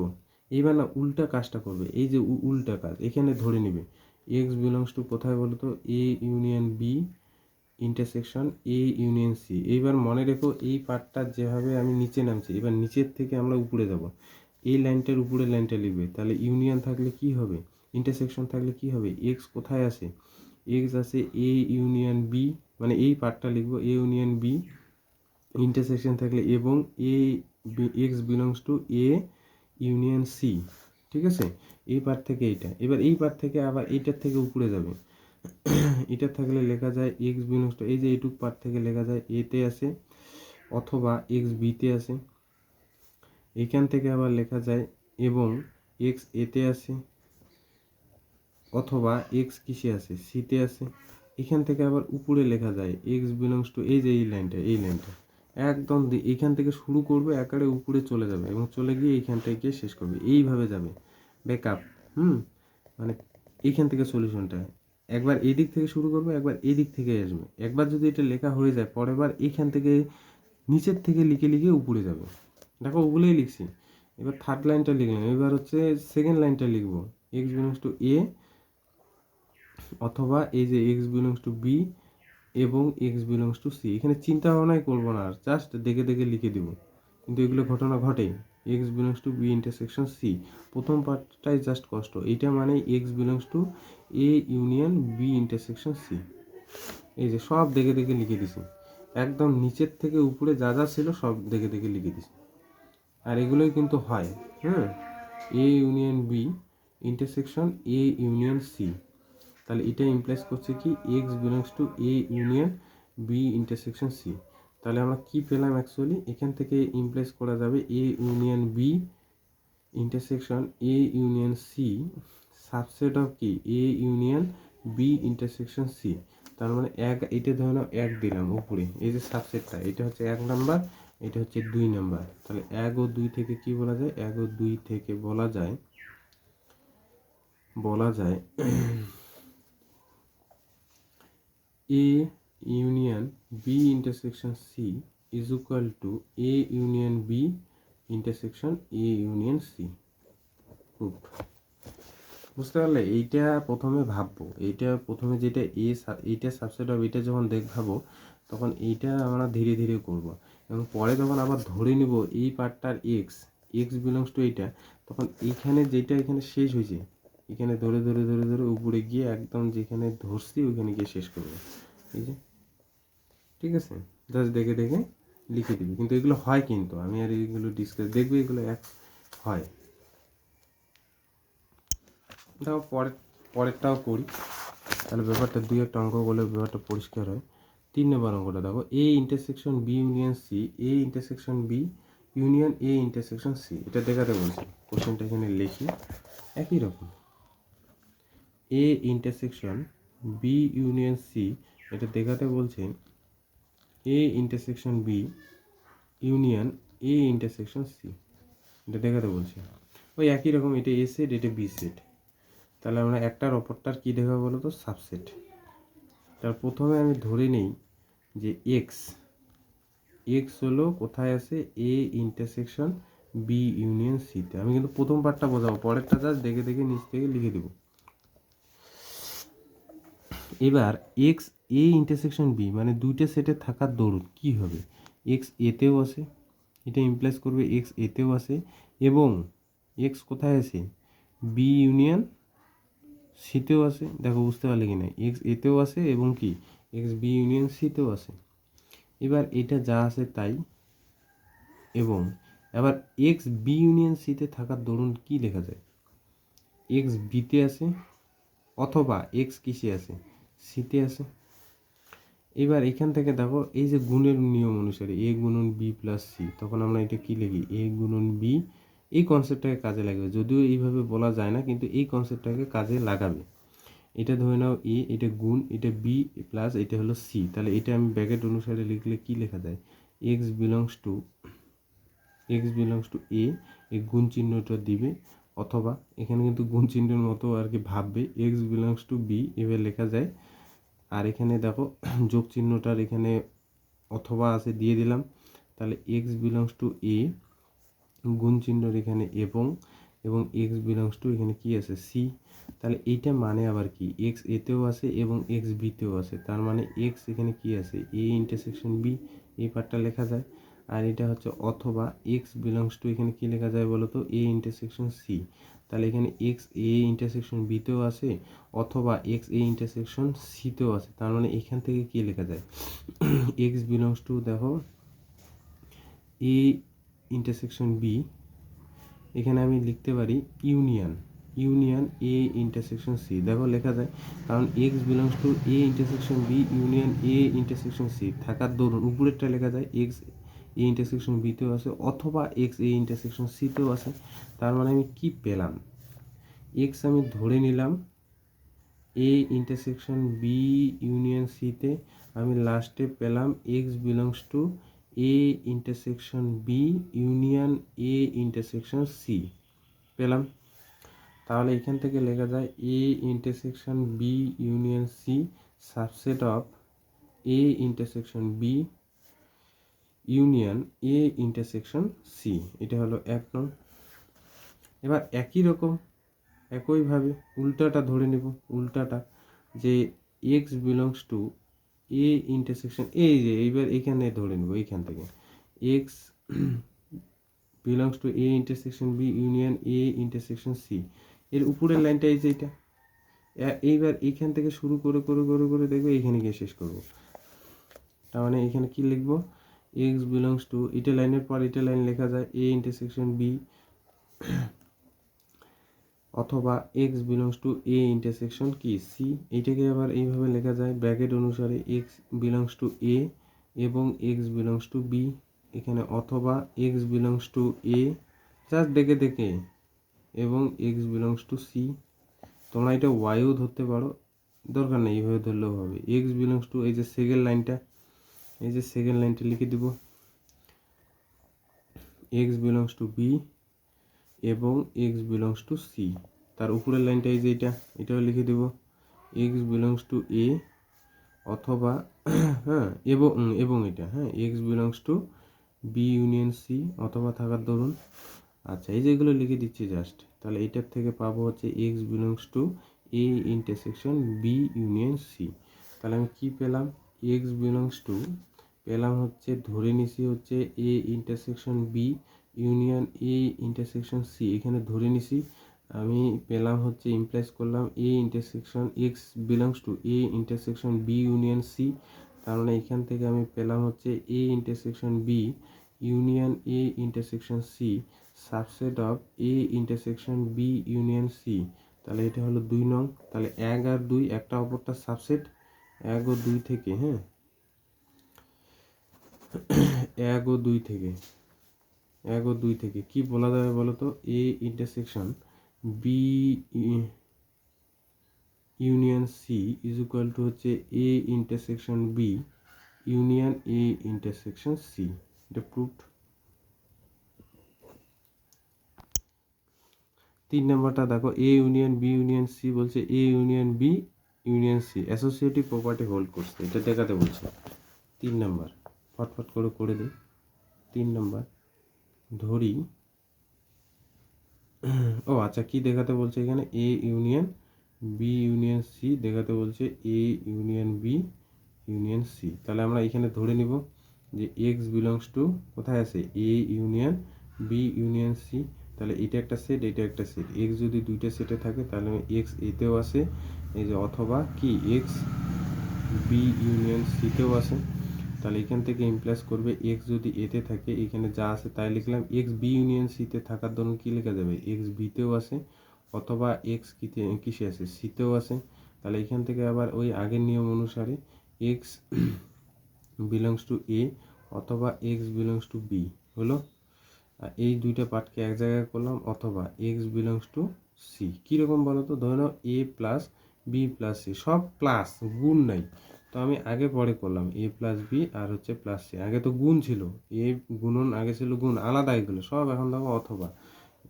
Speaker 1: এইবার না উল্টা কাজটা করবে, এই যে উল্টা কাজ এখানে ধরে নিবে এক্স বিলংস টু কোথায় বলো তো? A union B intersection A union C. এইবার মনে রেখো এই পার্টটা যেভাবে আমি নিচে নামছি, এবার নিচের থেকে আমরা উপরে যাব, এই লাইনটার উপরে লাইনটা লিখবে, তাহলে ইউনিয়ন থাকলে কি হবে? ইন্টারসেকশন থাকলে কি হবে, এক্স কোথায় আসে, এক্স আছে এ ইউনিয়ন বি, মানে এই পার্টটা লিখবো এ ইউনিয়ন বি, ইন্টারসেকশন থাকলে এবং এ x belongs to A union C, ঠিক আছে, এই পার্ট থেকে এইটা, এবার এই পার্ট থেকে আবার এইটার থেকে উপরে যাবে, এটা থাকলে লেখা যায় এক্স বিলংস টু, এই যে এইটুক পার্ট থেকে লেখা যায় এতে আসে অথবা এক্স বিতে আসে, এইখান থেকে আবার লেখা যায় এবং এক্স এতে আসে অথবা এক্স কিসে আছে, সিতে আছে, এখান থেকে আবার উপরে লেখা যায় এক্স বিলংস টু, এই যে এই লাইনটা একদম এইখান থেকে শুরু করবে একেবারে উপরে চলে যাবে এবং চলে গিয়ে এইখান থেকে শেষ করবে, এইভাবে যাবে ব্যাকআপ। মানে এইখান থেকে সলিউশনটা একবার এই দিক থেকে শুরু করবে, একবার এই দিক থেকে আসবে, একবার যদি এটা লেখা হয়ে যায় পরের বার এইখান থেকে নিচের থেকে লিখে লিখে উপরে যাবে। দেখো ওগুলোই লিখছি, এবার থার্ড লাইনটা লিখলাম, এবার হচ্ছে সেকেন্ড লাইনটা লিখবো এক্স বিলংস টু এ অথবা এই যে এক্স বিলংস টু বি এবং এক্স বিলংস টু সি, এখানে চিন্তা ভাবনাই করবো না, আর জাস্ট দেখে দেখে লিখে দিব, কিন্তু এগুলো ঘটনা ঘটে। X belongs to B intersection C, প্রথম পার্টটাই জাস্ট কষ্ট, এইটা মানে x belongs to A union B intersection C, এই যে সব দেখে দেখে লিখে দিছি, একদম নিচের থেকে উপরে যা যা ছিল সব দেখে দেখে লিখে দিছি, আর এগুলোই কিন্তু হয়। A union B intersection A union C, তাহলে এটা ইমপ্লাইজ করছে কি x belongs to A union B intersection C, তাহলে আমরা কি পেলাম অ্যাকচুয়ালি, এখান থেকে ইমপ্লাইজ করা যাবে A union B intersection A union C subset of কি A union B intersection C, তার মানে এক, এটা ধরে নাও এক দিলাম উপরে, এই যে সাবসেটটা এটা হচ্ছে 1 নাম্বার, এটা হচ্ছে 2 নাম্বার, তাহলে 1 ও 2 থেকে কি বলা যায়, 1 ও 2 থেকে বলা যায় A union B intersection C is equal to A union B intersection A union C. বুঝতে পারলে, এইটা প্রথমে ভাববো, এইটা প্রথমে যেটা এইটা সাবসেট হবে, এটা যখন দেখাবো তখন এইটা আমরা ধীরে ধীরে করব, এবং পরে যখন আবার ধরে নিব এই পার্টটার এক্স বিলংস টু এইটা, তখন এইখানে যেটা এখানে শেষ হয়েছে এখানে ধরে ধরে ধরে ধরে উপরে গিয়ে একদম যেখানে ধরছি ওইখানে গিয়ে শেষ করবো, এই যে, ঠিক আছে, জাস্ট দেখে দেখে লিখে দিবি, কিন্তু এগুলো হয়, কিন্তু আমি আর এইগুলো ডিসকাস দেখবি এগুলো এক হয়। দেখো পরেরটাও করি, তাহলে ব্যাপারটা 2-1 অঙ্ক করলে ব্যাপারটা পরিষ্কার হয়। 3 নম্বর অঙ্কটা দেখো, A intersection B union C, A intersection B union A intersection C, এটা দেখাতে বলছি, কোশ্চেনটা এখানে লিখি একই রকম, A intersection B union C, এটা দেখাতে বলছে A intersection B union A intersection C, এটা দেখাতে বলছে, ওই একই রকম, এটা এ সেট এটা বি সেট, তাহলে আমরা একটার অপরটার কী দেখাবো বলো তো, সাবসেট। তার প্রথমে আমি ধরে নিই যে এক্স হলো কোথায় আছে, এ ইন্টারসেকশন বি ইউনিয়ন সিতে, আমি কিন্তু প্রথম পার্টটা বোঝাবো, পরেরটা জাস্ট দেখে দেখে নিচ থেকে লিখে দেবো। এবার এক্স এ ইন্টারসেকশন বি মানে দুইটা সেটে থাকার দরুন কি হবে, এক্স এতেও আছে, এটা ইমপ্লাইজ করবে এক্স এতেও আছে, এবং এক্স কোথায় আছে, বি ইউনিয়ন সিতেও আছে, দেখো বুঝতে পারলে কি না, এক্স এতেও আছে এবং কি এক্স বি ইউনিয়ন সিতেও আছে। এবার এটা যা আছে তাই, এবং এবার এক্স বি ইউনিয়ন সিতে থাকার দরুন কি লেখা যায়, এক্স বিতে আছে অথবা এক্স কিসে আছে, সিতে আছে। এবার এখান থেকে দেখো এই যে গুণের নিয়ম অনুসারে এ গুণন বি প্লাস সি, তখন আমরা এটা কি লিখি, এ গুণন বি, এই কনসেপ্টটাকে কাজে লাগাবে, যদিও এইভাবে বলা যায় না কিন্তু এই কনসেপ্টটাকে কাজে লাগাবে। এটা ধরে নাও এ, এটা গুণ, এটা বি প্লাস এটা হলো সি, তাহলে এটা আমি ব্র্যাকেট অনুসারে লিখলে কি লেখা যায়, এক্স বিলংস টু এ, এই গুণ চিহ্নটা দিবে, অথবা এখানে কিন্তু গুণ চিহ্নের মতো আর কি ভাববে, এক্স বিলংস টু বি এভাবে লেখা যায়, আর এখানে দেখো যোগ চিহ্নটার এখানে অথবা আছে দিয়ে দিলাম, তাহলে এক্স বিলংস টু এ গুণ চিহ্নর এখানে এবং এক্স বিলংস টু এখানে কি আছে সি, তাহলে এইটা মানে আবার কি এক্স এতেও আছে এবং এক্স বিতেও আছে, তার মানে এক্স এখানে কি আছে এ ইন্টারসেকশন বি, এই পার্টটা লেখা যায়, আর এটা হচ্ছে অথবা এক্স বিলংস টু এখানে কি লেখা যায় বলো তো, এ ইন্টারসেকশন সি, তাহলে এখানে এক্স এ ইন্টারসেকশন বিতেও আছে অথবা এক্স এ ইন্টারসেকশন সিতেও আছে। তার মানে এখান থেকে কি লেখা যায়, এক্স বিলংস টু দেখো এ ইন্টারসেকশন বি, এখানে আমি লিখতে পারি ইউনিয়ন এ ইন্টারসেকশন সি। দেখো লেখা যায়, কারণ x belongs to A intersection B union A intersection C থাকার দরুন উপরেরটা লেখা যায় এক্স এ ইন্টারসেকশন বিতেও আছে অথবা এক্স এ ইন্টারসেকশন সিতেও আছে। তার মানে আমি কি পেলাম, এক্স আমি ধরে নিলাম এ ইন্টারসেকশন বি ইউনিয়ন সিতে, আমি লাস্টে পেলাম x belongs to A intersection B union A intersection C পেলাম। তাহলে এখান থেকে লেখা যায় A intersection B union C subset of A intersection B union A intersection C. এটা হলো 1 নং। এবার একইভাবে উল্টাটা ধরে নেব, উল্টাটা যে x belongs to A intersection, এই যে এইবার এখানে ধরে নেব, এইখান থেকে x belongs to A intersection B union A intersection C, এর উপরের লাইনটা এই যে এটা। এইবার এইখান থেকে শুরু করে করে করে করে দেখবে এইখানে গিয়ে শেষ করব। তার মানে এখানে কি লিখব, এক্স বিলংস টু এটা লাইনের পর এটা লাইন লেখা যায় এ ইন্টারসেকশন বি অথবা x belongs to A intersection কি সি। এইটাকে আবার এইভাবে লেখা যায় ব্র্যাকেট অনুসারে এক্স বিলংস টু এ এবং এক্স বিলংস টু বি, এখানে অথবা x belongs to A just দেখে দেখে এবং এক্স বিলংস টু সি। তোমরা এটা ওয়াইও ধরতে পারো, দরকার নেই এইভাবে ধরলেও হবে। এক্স বিলংস টু এই যে সেকেন্ড লাইনটা, এই যে সেকেন্ড লাইনটা লিখে দিব এক্স বিলংস টু বি এবং এক্স বিলংস টু সি। তার উপরের লাইনটা এই যে এটাও লিখে দেব এক্স বিলংস টু এ অথবা হ্যাঁ এবং এটা হ্যাঁ x belongs to B union C অথবা থাকার দরুন। আচ্ছা, এই যেগুলো লিখে দিচ্ছি জাস্ট। তাহলে এটার থেকে পাবো হচ্ছে x belongs to A intersection B union C. তাহলে আমি কি পেলাম, এক্স বিলংস টু পেলাম হচ্ছে ধরে নিছি হচ্ছে A intersection B union A intersection C, এখানে ধরে নিছি আমি পেলাম হচ্ছে ইমপ্লাইজ করলাম A intersection x belongs to A intersection B union C. তার মানে এখান থেকে আমি পেলাম হচ্ছে A intersection B union A intersection C subset of A intersection B union C. তাহলে এটা হলো 2 নং। তাহলে 1 আর 2 একটা অপরটা সাবসেট, 1 ও 2 থেকে, হ্যাঁ 1 ও 2 থেকে, 1 ও 2 থেকে কি বলা যাবে বলো তো, A intersection B union C is equal to হচ্ছে A intersection B union A intersection C. এটা প্রুভড। 3 নম্বরটা দেখো A union B union C বলছে A union B union C associative property hold করছে, এটা দেখাতে বলছে। 3 নম্বর ফটফট করে করে দিই। 3 নম্বর ধরি, ও আচ্ছা কি দেখাতে বলছে এখানে, A union B union C দেখাতে বলছে A union B union C. তাহলে আমরা এখানে ধরে নিব যে এক্স বিলংস টু কোথায় আছে A union B union C. তাহলে এটা একটা সেট, এটা একটা সেট, এক্স যদি দুইটা সেটে থাকে তাহলে এক্স এতেও আছে, এই যে অথবা কি এক্স বি ইউনিয়ন সিতেও আছে। তাহলে এখান থেকে ইমপ্লাস করবে এক্স যদি এতে থাকে, এখানে যা আছে তাই লিখলাম, এক্স বি ইউনিয়ন সিতে থাকার দরুন কি লেখা যাবে এক্স বিতেও আছে অথবা এক্স কিসে আছে সিতেও আছে। তাহলে এখান থেকে আবার ওই আগের নিয়ম অনুসারে এক্স বিলংস টু এ অথবা এক্স বিলংস টু বি হলো। এই দুইটা পার্টকে এক জায়গায় করলাম, অথবা এক্স বিলংস টু সি। কীরকম বলো তো, ধরে নাও এ প্লাস বি প্লাস সি, সব প্লাস, গুণ নাই। তো আমি আগে পরে করলাম এ প্লাস বি আর হচ্ছে প্লাস সি, আগে তো গুণ ছিল, এ গুণন আগে ছিল গুণ, আলাদা এগুলো সব এখন দেখো অথবা।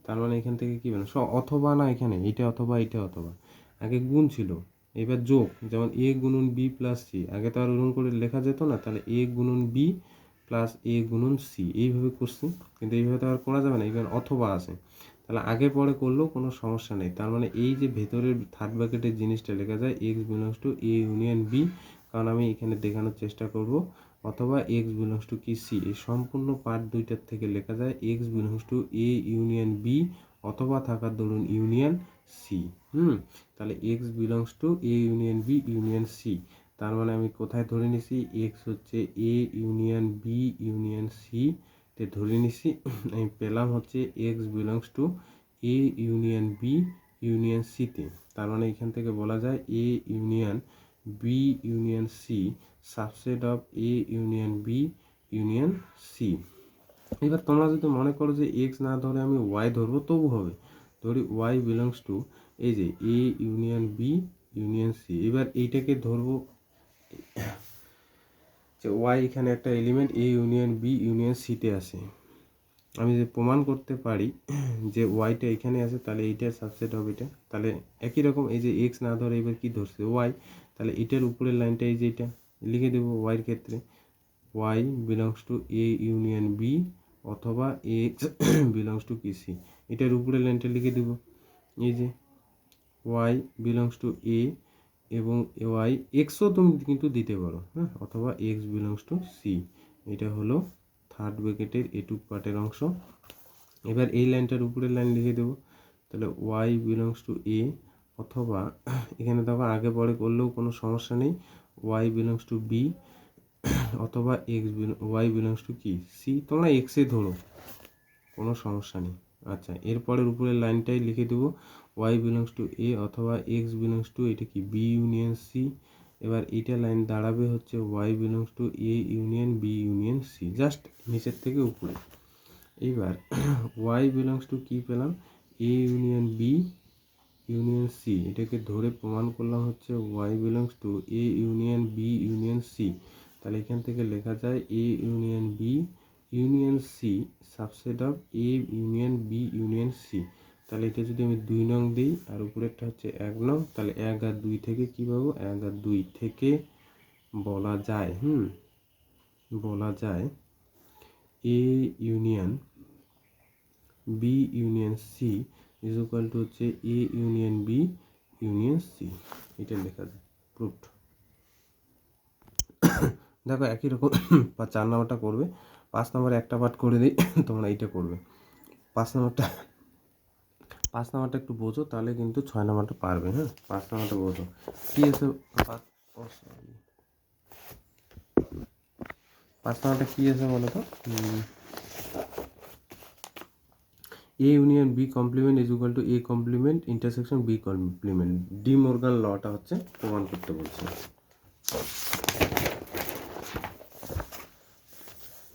Speaker 1: তার মানে এখান থেকে কী বলে সব অথবা না, এখানে এটা অথবা এটা অথবা, আগে গুণ ছিল এবার যোগ, যেমন এ গুণন বি প্লাস সি, আগে তো আর ওরকম করে লেখা যেত না। তাহলে এ গুণন বি প্লাস এ গুণন সি এইভাবে করছি, কিন্তু এইভাবে তো আর করা যাবে না, এখানে অথবা আছে। তাহলে আগে পরে করলেও কোনো সমস্যা নেই। তার মানে এই যে ভেতরের থার্ড ব্র্যাকেটের জিনিসটা লেখা যায় x belongs to A union B, কারণ আমি এখানে দেখানোর চেষ্টা করব, অথবা এক্স বিলংস টু কি সি, এই সম্পূর্ণ পার্ট দুইটার থেকে লেখা যায় x belongs to A union B অথবা থাকার দরুন ইউনিয়ন সি। তাহলে x belongs to A union B union C. তার মানে আমি কোথায় ধরে নিছি, এক্স হচ্ছে A union B union C তে ধরে নিছি। আমি পেলাম হচ্ছে x belongs to A union B union সিতে। তার মানে এখান থেকে বলা যায় A union B union C subset of A union B union C. এবার তোমরা যদি মনে করো যে এক্স না ধরে আমি ওয়াই ধরবো তবু হবে। ধরি ওয়াই বিলংস টু এই যে A union B union C. এবার এইটাকে ধরবো যে ওয়াই এখানে একটা element A union B union সিতে আছে। আমি যে প্রমাণ করতে পারি যে ওয়াইটা এখানে আছে, তাহলে এইটার সাবসেট হবে এটা। তাহলে একই রকম এই যে এক্স না ধরে এবার কি ধরছে ওয়াই, তাহলে এটার উপরের লাইনটা এই যে এটা লিখে দেবো ওয়াইয়ের ক্ষেত্রে y belongs to A union B অথবা এক্স বিলংস টু কি সি। এটার উপরের লাইনটা লিখে দেব এই যে ওয়াই বিলংস টু এ এবং ওয়াই এক্সও তুমি কিন্তু দিতে পারো, হ্যাঁ, অথবা এক্স বিলংস টু সি। এটা হলো থার্ড ব্র্যাকেটের এটুক পার্টের অংশ। এবার এই লাইনটার উপরের লাইন লিখে দেবো, তাহলে ওয়াই বিলংস টু এ অথবা এখানে দেখো আগে পরে করলেও কোনো সমস্যা নেই, ওয়াই বিলংস টু বি অথবা এক্স ওয়াই বিলংস টু কি সি। তোমরা এক্সে ধরো, কোনো সমস্যা নেই। আচ্ছা, এরপরের উপরের লাইনটাই লিখে দেবো ওয়াই বিলংস টু এ অথবা এক্স বিলংস টু এটা কি বি ইউনিয়ন সি। এবার এইটা লাইন দাঁড়াবে হচ্ছে Y belongs to A union B union C, just নিচের থেকে উপরে। এইবার ওয়াই বিলংস টু কি পেলাম, A union B union C. এটাকে ধরে প্রমাণ করলাম হচ্ছে Y belongs to A union B union C. তাহলে এখান থেকে লেখা যায় A union B union C subset of A union B union C. তাহলে এটা যদি আমি 2 নং দিই আর উপরেরটা হচ্ছে 1 নং, তাহলে 1 আর 2 থেকে কী পাবো, 1 আর 2 থেকে বলা যায় বলা যায় A union B union C is equal to হচ্ছে A union B union C. এটা লেখা যায় প্রুফড। দেখো একই রকম 4 নম্বরটা করবে, 5 নম্বরে একটা পার্ট করে দিই, তোমরা এইটা করবে। 5 নম্বরটা একটু বোঝো, তাহলে কিন্তু 6 নম্বরটা পারবে। হ্যাঁ, 5 নম্বরটা বোঝো কি আছে। 5 নম্বরটা কি আছে বলো তো, A union B complement is equal to A complement intersection B complement. De Morgan লটা হচ্ছে প্রমাণ করতে বলছে।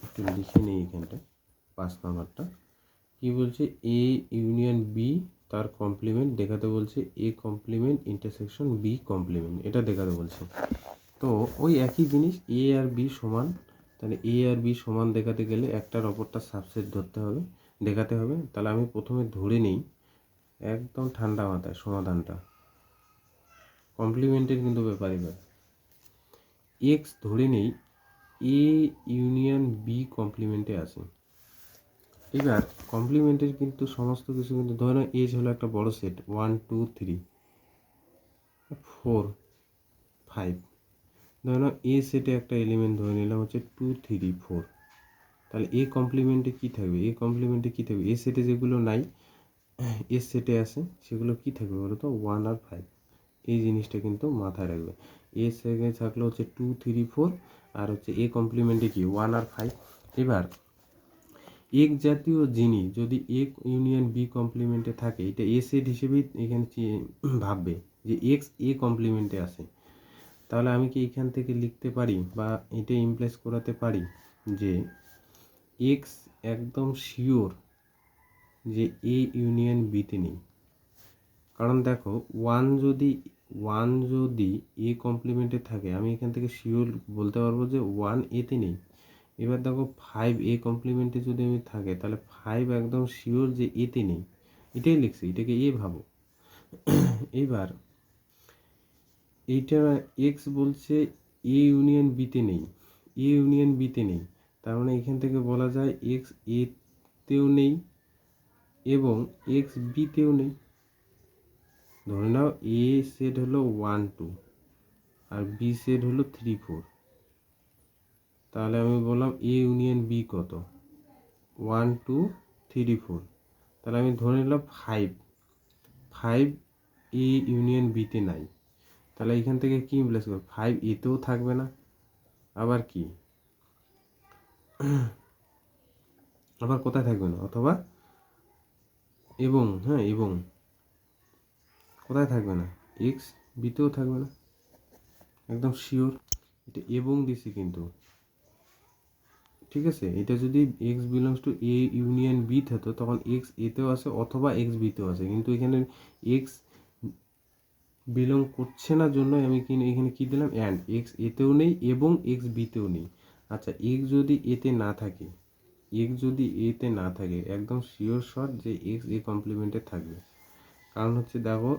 Speaker 1: একটু লিখে নিই এখানটা। 5 নম্বরটা কি বলছে, এ ইউনিয়ন বি তার কমপ্লিমেন্ট দেখাতে বলছে, A complement intersection B complement এটা দেখাতে বলছে। তো ওই একই জিনিস, এ আর বি সমান, তাহলে এ আর বি সমান দেখাতে গেলে একটার অপরটা সাবসেট ধরতে হবে, দেখাতে হবে। তাহলে আমি প্রথমে ধরে নিই একদম ঠান্ডা মাথায় সমাধানটা, কমপ্লিমেন্টের কিন্তু ব্যাপার। এবার এক্স ধরে নেই এ ইউনিয়ন বি কমপ্লিমেন্টে আছে। এবার কমপ্লিমেন্টের কিন্তু সমস্ত কিছু কিন্তু ধরে নাও এজ হলো একটা বড় সেট 1 2 3 4 5। ধরে নাও এ সেটে একটা এলিমেন্ট ধরে নিলাম হচ্ছে 2 3 4। তাহলে এ কমপ্লিমেন্টে কী থাকবে, এ সেটে যেগুলো নাই এস সেটে আছে সেগুলো কি থাকবে বলো তো, 1 আর 5। এই জিনিসটা কিন্তু মাথায় রাখবে। এ সেটে থাকলে হচ্ছে 2 3 4 আর হচ্ছে এ কমপ্লিমেন্টে কি 1 আর 5। এবার এক জাতীয় জিনিস যদি এ ইউনিয়ন বি কমপ্লিমেন্টে থাকে, এটা এ সেট হিসেবেই এখানে ভাববে যে এক্স এ কমপ্লিমেন্টে আছে। তাহলে আমি কি এখান থেকে লিখতে পারি বা এটা ইমপ্লেস করাতে পারি যে এক্স একদম শিওর যে এ ইউনিয়ন বিতে নেই। কারণ দেখো 1 যদি এ কমপ্লিমেন্টে থাকে, আমি এখান থেকে শিওর বলতে পারবো যে 1 এতে নেই। এবার দেখো 5 এ কমপ্লিমেন্টে যদি আমি থাকে, তাহলে 5 একদম শিওর যে এতে নেই। এটাই লিখছি, এটাকে এ ভাবো। এবার এইটা এক্স বলছে এ ইউনিয়ন বিতে নেই, তার মানে এখান থেকে বলা যায় এক্স এতেও নেই এবং এক্স বিতেও নেই। ধরে নাও এ সেট হলো 1 2 আর বি সেট হলো 3 4। তাহলে আমি বললাম এ ইউনিয়ন বি কত, 1 2 3 4। তাহলে আমি ধরে নিলাম 5 এ ইউনিয়ন বিতে নাই, তাহলে এখান থেকে কি ইমপ্লাইজ করবো, 5 এতেও থাকবে না, আবার কি আবার কোথায় থাকবে না, অথবা এবং এবং কোথায় থাকবে না, এক্স বিতেও থাকবে না, একদম শিওর। এটা এবং দিছি কিন্তু, ঠিক আছে। এটা যদি x belongs to A union B হতো তখন এক্স এতেও আছে অথবা এক্স বিতেও আছে, কিন্তু এখানে এক্স বিলং করছে না জন্য আমি এখানে কি দিলাম, অ্যান্ড এক্স এতেও নেই এবং এক্স বিতেও নেই। আচ্ছা, এক্স যদি এতে না থাকে, একদম শিওর শট যে এক্স এ কমপ্লিমেন্টে থাকবে। কারণ হচ্ছে দেখো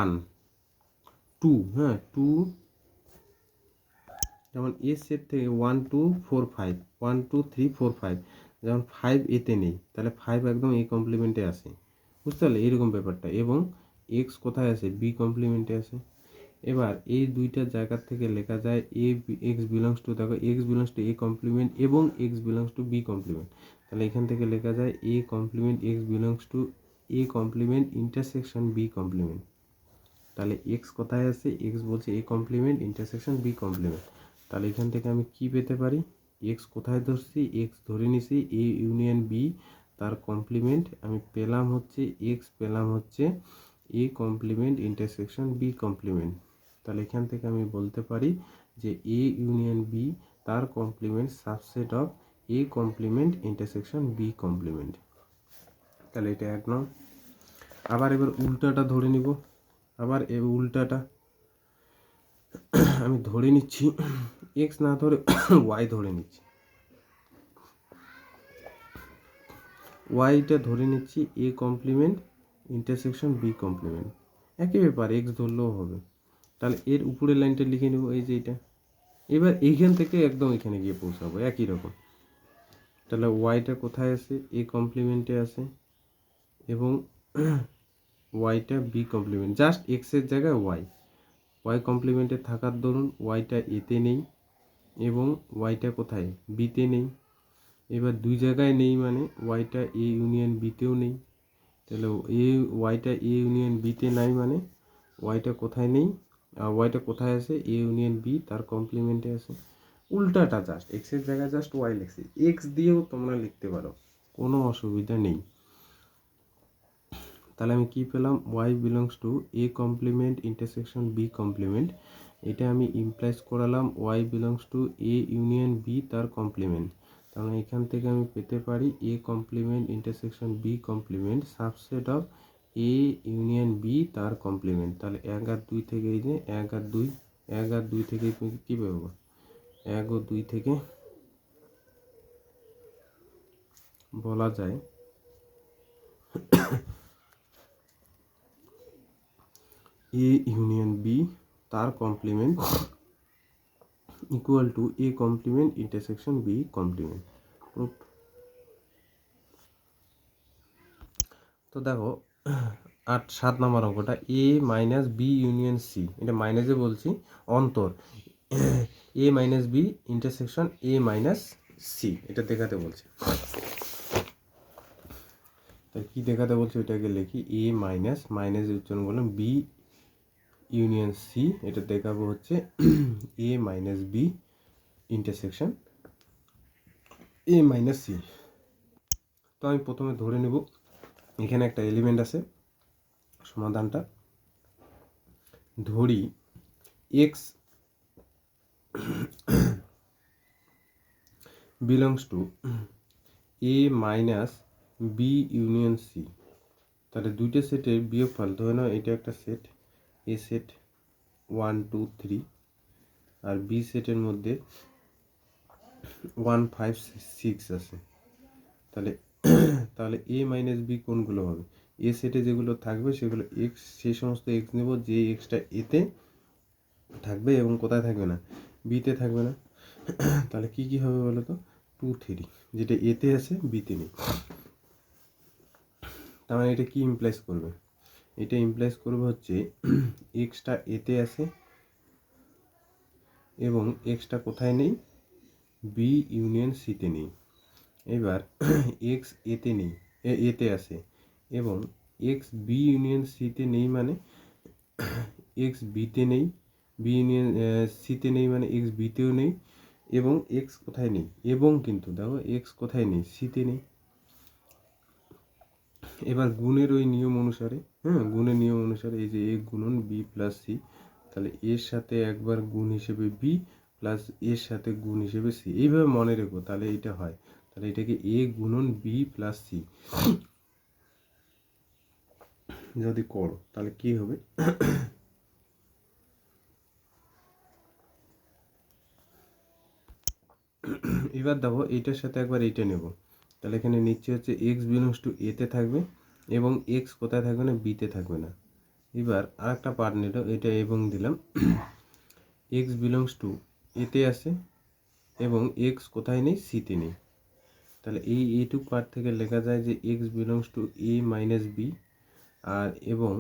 Speaker 1: 1 2 2, যেমন এ সেট থেকে 1 2 4 5 1 2 3 4 5, যেমন 5 এতে নেই, তাহলে 5 একদম এ কমপ্লিমেন্টে আছে, বুঝতে পারলে এরকম ব্যাপারটা। এবং এক্স কোথায় আছে, বি কমপ্লিমেন্টে আছে। এবার এই দুইটা জায়গা থেকে লেখা যায় এক্স বিলংস টু, দেখো x belongs to A complement এবং x belongs to B complement, তাহলে এখান থেকে লেখা যায় A complement X belongs to A complement intersection B complement. তাহলে এক্স কোথায় আছে, এক্স বলছে A complement intersection B complement. তাহলে এখান থেকে আমি কি পেতে পারি, এক্স কোথায় ধরছি, এক্স ধরে নিছি এ ইউনিয়ন বি তার কমপ্লিমেন্ট, আমি পেলাম হচ্ছে এক্স, পেলাম হচ্ছে A complement intersection B complement. তাহলে এখান থেকে আমি বলতে পারি যে এ ইউনিয়ন বি তার complement subset of A complement intersection B complement. তাহলে এটা 1 নং। আবার এবার উল্টাটা ধরে নিব, আবার উল্টাটা আমি ধরে নিচ্ছি, এক্স না ধরে ওয়াই ধরে নিচ্ছি, ওয়াইটা ধরে নিচ্ছি A complement intersection B complement, একই ব্যাপার, এক্স ধরলেও হবে। তাহলে এর উপরের লাইনটা লিখে নেব, এই যে এটা। এবার এইখান থেকে একদম এখানে গিয়ে পৌঁছাবো একই রকম। তাহলে ওয়াইটা কোথায় আছে, এ কমপ্লিমেন্টে আছে এবং ওয়াইটা বি কমপ্লিমেন্ট, জাস্ট এক্সের জায়গায় ওয়াই কমপ্লিমেন্টে থাকার দরুন ওয়াইটা এতে নেই এবং ওয়াইটা কোথায়, বিতে নেই। এবার দুই জায়গায় নেই মানে ওয়াইটা এ ইউনিয়ন বিতেও নেই, তাহলে ওয়াইটা এ ইউনিয়ন বিতে নাই মানে ওয়াইটা কোথায় নেই, ওয়াইটা কোথায় আছে, এ ইউনিয়ন বি তার কমপ্লিমেন্টে আছে। উল্টাটা জাস্ট এক্সের জায়গায় জাস্ট ওয়াই লিখছি, এক্স দিয়েও তোমরা লিখতে পারো, কোনো অসুবিধা নেই। তাহলে আমি কি পেলাম, y belongs to A complement intersection B complement, এটা আমি ইমপ্লাইজ করালাম y belongs to A union B তার কমপ্লিমেন্ট। তাহলে এখান থেকে আমি পেতে পারি A complement intersection B complement subset of A union B তার কমপ্লিমেন্ট। তাহলে 1 আর 2 থেকে এই যে 1 আর 2 থেকে কী পাবো, 1 ও 2 থেকে বলা যায় এ ইউনিয়ন বি তার complement equal to A complement intersection B complement. তো দেখো 7 নম্বর অঙ্কটা, A minus B union C, এটা মাইনাসে বলছি অন্তর, A minus B intersection A minus C, এটা দেখাতে বলছে। তাই কি দেখাতে বলছে ওইটাকে লিখি, এ মাইনাস উচ্চারণ করলাম বি ইউনিয়ন সি, এটা দেখাবো হচ্ছে A minus B intersection A minus C. তো আমি প্রথমে ধরে নেব এখানে একটা এলিমেন্ট আছে, সমাধানটা ধরি x belongs to A minus B union C. তাহলে দুইটা সেটের বিয়োগফল, ধরে নাও এটা একটা সেট, এ সেট 1 2 3 আর বি সেটের মধ্যে 1 5 6 আছে। তাহলে এ মাইনাস বি কোনগুলো হবে, এ সেটে যেগুলো থাকবে সেগুলো এক্স, সেই সমস্ত এক্স নেব যে এক্সটা এতে থাকবে এবং কোথায় থাকবে না, বিতে থাকবে না। তাহলে কি কি হবে বলো তো, 2 3, যেটা এতে আছে বিতে নেই। তার মানে এটা কি ইমপ্লাইজ করবে, এটা ইমপ্লাইজ করবে হচ্ছে এক্সটা এতে আছে এবং এক্সটা কোথায় নেই, বি ইউনিয়ন সিতে নেই। এবার এক্স এতে নেই, এতে আছে, এবং এক্স বি ইউনিয়ন সিতে নেই, মানে এক্স বিতে নেই, বি ইউনিয়ন সিতে নেই মানে এক্স বিতেও নেই, এবং এক্স কোথায় নেই, এবং কিন্তু দেখো এক্স কোথায় নেই, সিতে নেই। এবার গুণের ওই নিয়ম অনুসারে, গুণের নিয়ম অনুসারে এই যে এ গুণন বি প্লাস সি, তাহলে এর সাথে একবার গুণ হিসেবে বি প্লাস এর সাথে গুণ হিসেবে সি, এইভাবে মনে রেখো, তাহলে এটা হয়। তাহলে এটাকে এ গুণন বি প্লাস সি যদি করো তাহলে কি হবে, এবার দেখো এইটার সাথে একবার এইটা নেব, তাহলে এখানে নিচে হচ্ছে এক্স বিলংস টু এতে থাকবে, এবং এক্স কোথায় থাকবে না, বিতে থাকবে না। এবার আর একটা পার্ট নিল, এটা এবং দিলাম, এক্স বিলংস টু এতে আছে, এবং এক্স কোথায় নেই, সিতে নেই। তাহলে এই এইটুক পার্ট থেকে লেখা যায় যে x belongs to A minus B, আর এবং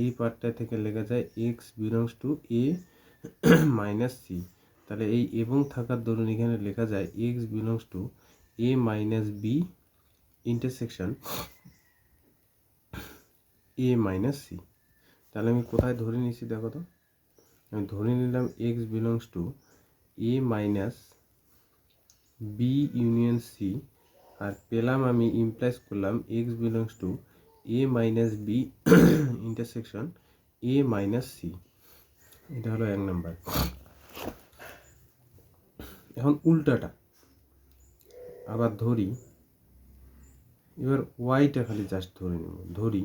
Speaker 1: এই পার্টটা থেকে লেখা যায় x belongs to A minus C. তাহলে এই এবং থাকার দরুন এখানে লেখা যায় x belongs to A minus B intersection A minus C. তাহলে আমি কোথায় ধরে নিয়েছি দেখো তো, আমি ধরে নিলাম X belongs to A minus B union C, আর পেলাম আমি ইমপ্লাইজ করলাম X belongs to A minus B intersection A minus C. এটা হলো এক নাম্বার। এখন উল্টাটা আবার ধরি, এবার ওয়াইটা খালি জাস্ট ধরে নেব, ধরি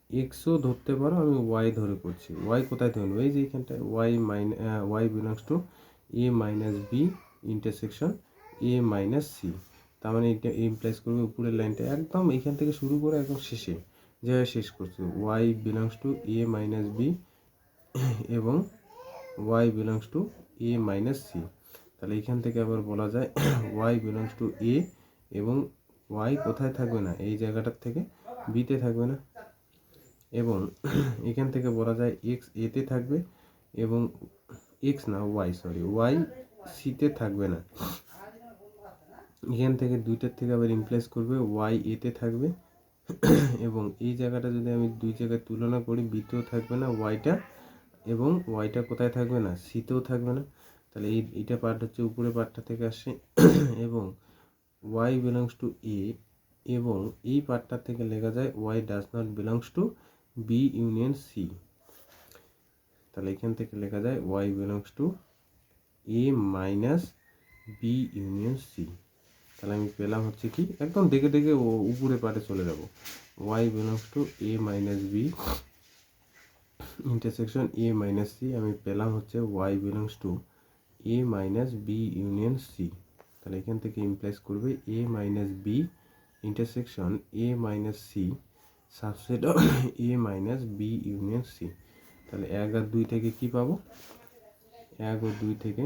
Speaker 1: এক্সও ধরতে পারো, আমি ওয়াই ধরে করছি। ওয়াই কোথায় ধরবো, এই যে এখানটায় y belongs to A minus B intersection A minus C. তার মানে এটা ইমপ্লাইজ করবে উপরের লাইনটা একদম এখান থেকে শুরু করে একদম শেষে যেভাবে শেষ করছে, Y belongs to A minus B এবং Y belongs to A minus C. তাহলে এখান থেকে আবার বলা যায় ওয়াই বিলংস টু এ, এবং ওয়াই কোথায় থাকবে না, এই জায়গাটার থেকে বিতে থাকবে না, এবং এখান থেকে বলা যায় এক্স এতে থাকবে, এবং এক্স না ওয়াই, সরি ওয়াই সিতে থাকবে না। এখান থেকে দুইটার থেকে আবার ইমপ্লাইজ করবে ওয়াই এতে থাকবে, এবং এই জায়গাটা যদি আমি দুই জায়গায় তুলনা করি, বিতেও থাকবে না ওয়াইটা, এবং ওয়াইটা কোথায় থাকবে না, সিতেও থাকবে না। তাহলে এইটা পার্ট হচ্ছে উপরে পার্টটা থেকে আসে, এবং ওয়াই বিলংস টু এ, এবং এই পার্টটা থেকে লেখা যায় y does not belongs to B union C. তাহলে এখান থেকে লেখা যায় y belongs to A minus B union C. তাহলে আমি পেলাম হচ্ছে কি, একদম দেখে দেখে উপরে পার্টে চলে যাব, Y belongs to A minus B intersection A minus C. আমি পেলাম হচ্ছে Y belongs to A minus B union C. তাহলে এখান থেকে ইমপ্লাইজ করবে A minus B intersection A minus C subset A minus B union C. তাহলে 1 আর 2 থেকে কি পাবো, 1 ও 2 থেকে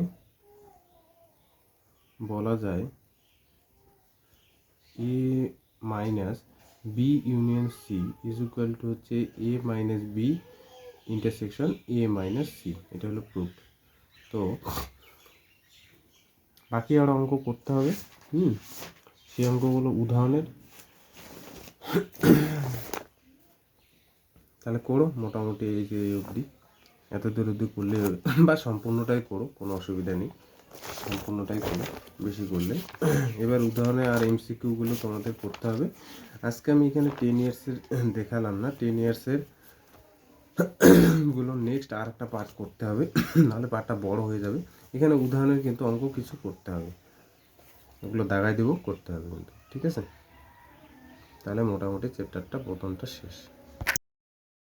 Speaker 1: বলা যায় A minus B union C is equal to হচ্ছে A minus B intersection A minus C. এটা হলো প্রুফ। তো বাকি আরও অঙ্ক করতে হবে, সেই অঙ্কগুলো উদাহরণের, তাহলে করো মোটামুটি এই যে অবধি, এত দূর অবধি করলে বা সম্পূর্ণটাই করো, কোনো অসুবিধা নেই, সম্পূর্ণটাই করো বেশি করলে। এবার উদাহরণে আর এমসিকিউগুলো তোমাদের করতে হবে। আজকে আমি এখানে 10 ইয়ার্সের দেখালাম না, 10 ইয়ার্সের গুলো নেক্সট আর একটা পার্ট করতে হবে, নাহলে পার্টটা বড় হয়ে যাবে। এখানে উদাহরণের কিন্তু অঙ্ক কিছু করতে হবে, ওগুলো দাগাই দেবো, করতে হবে কিন্তু, ঠিক আছে। তাহলে মোটামুটি চ্যাপ্টারটা প্রথমটা শেষ।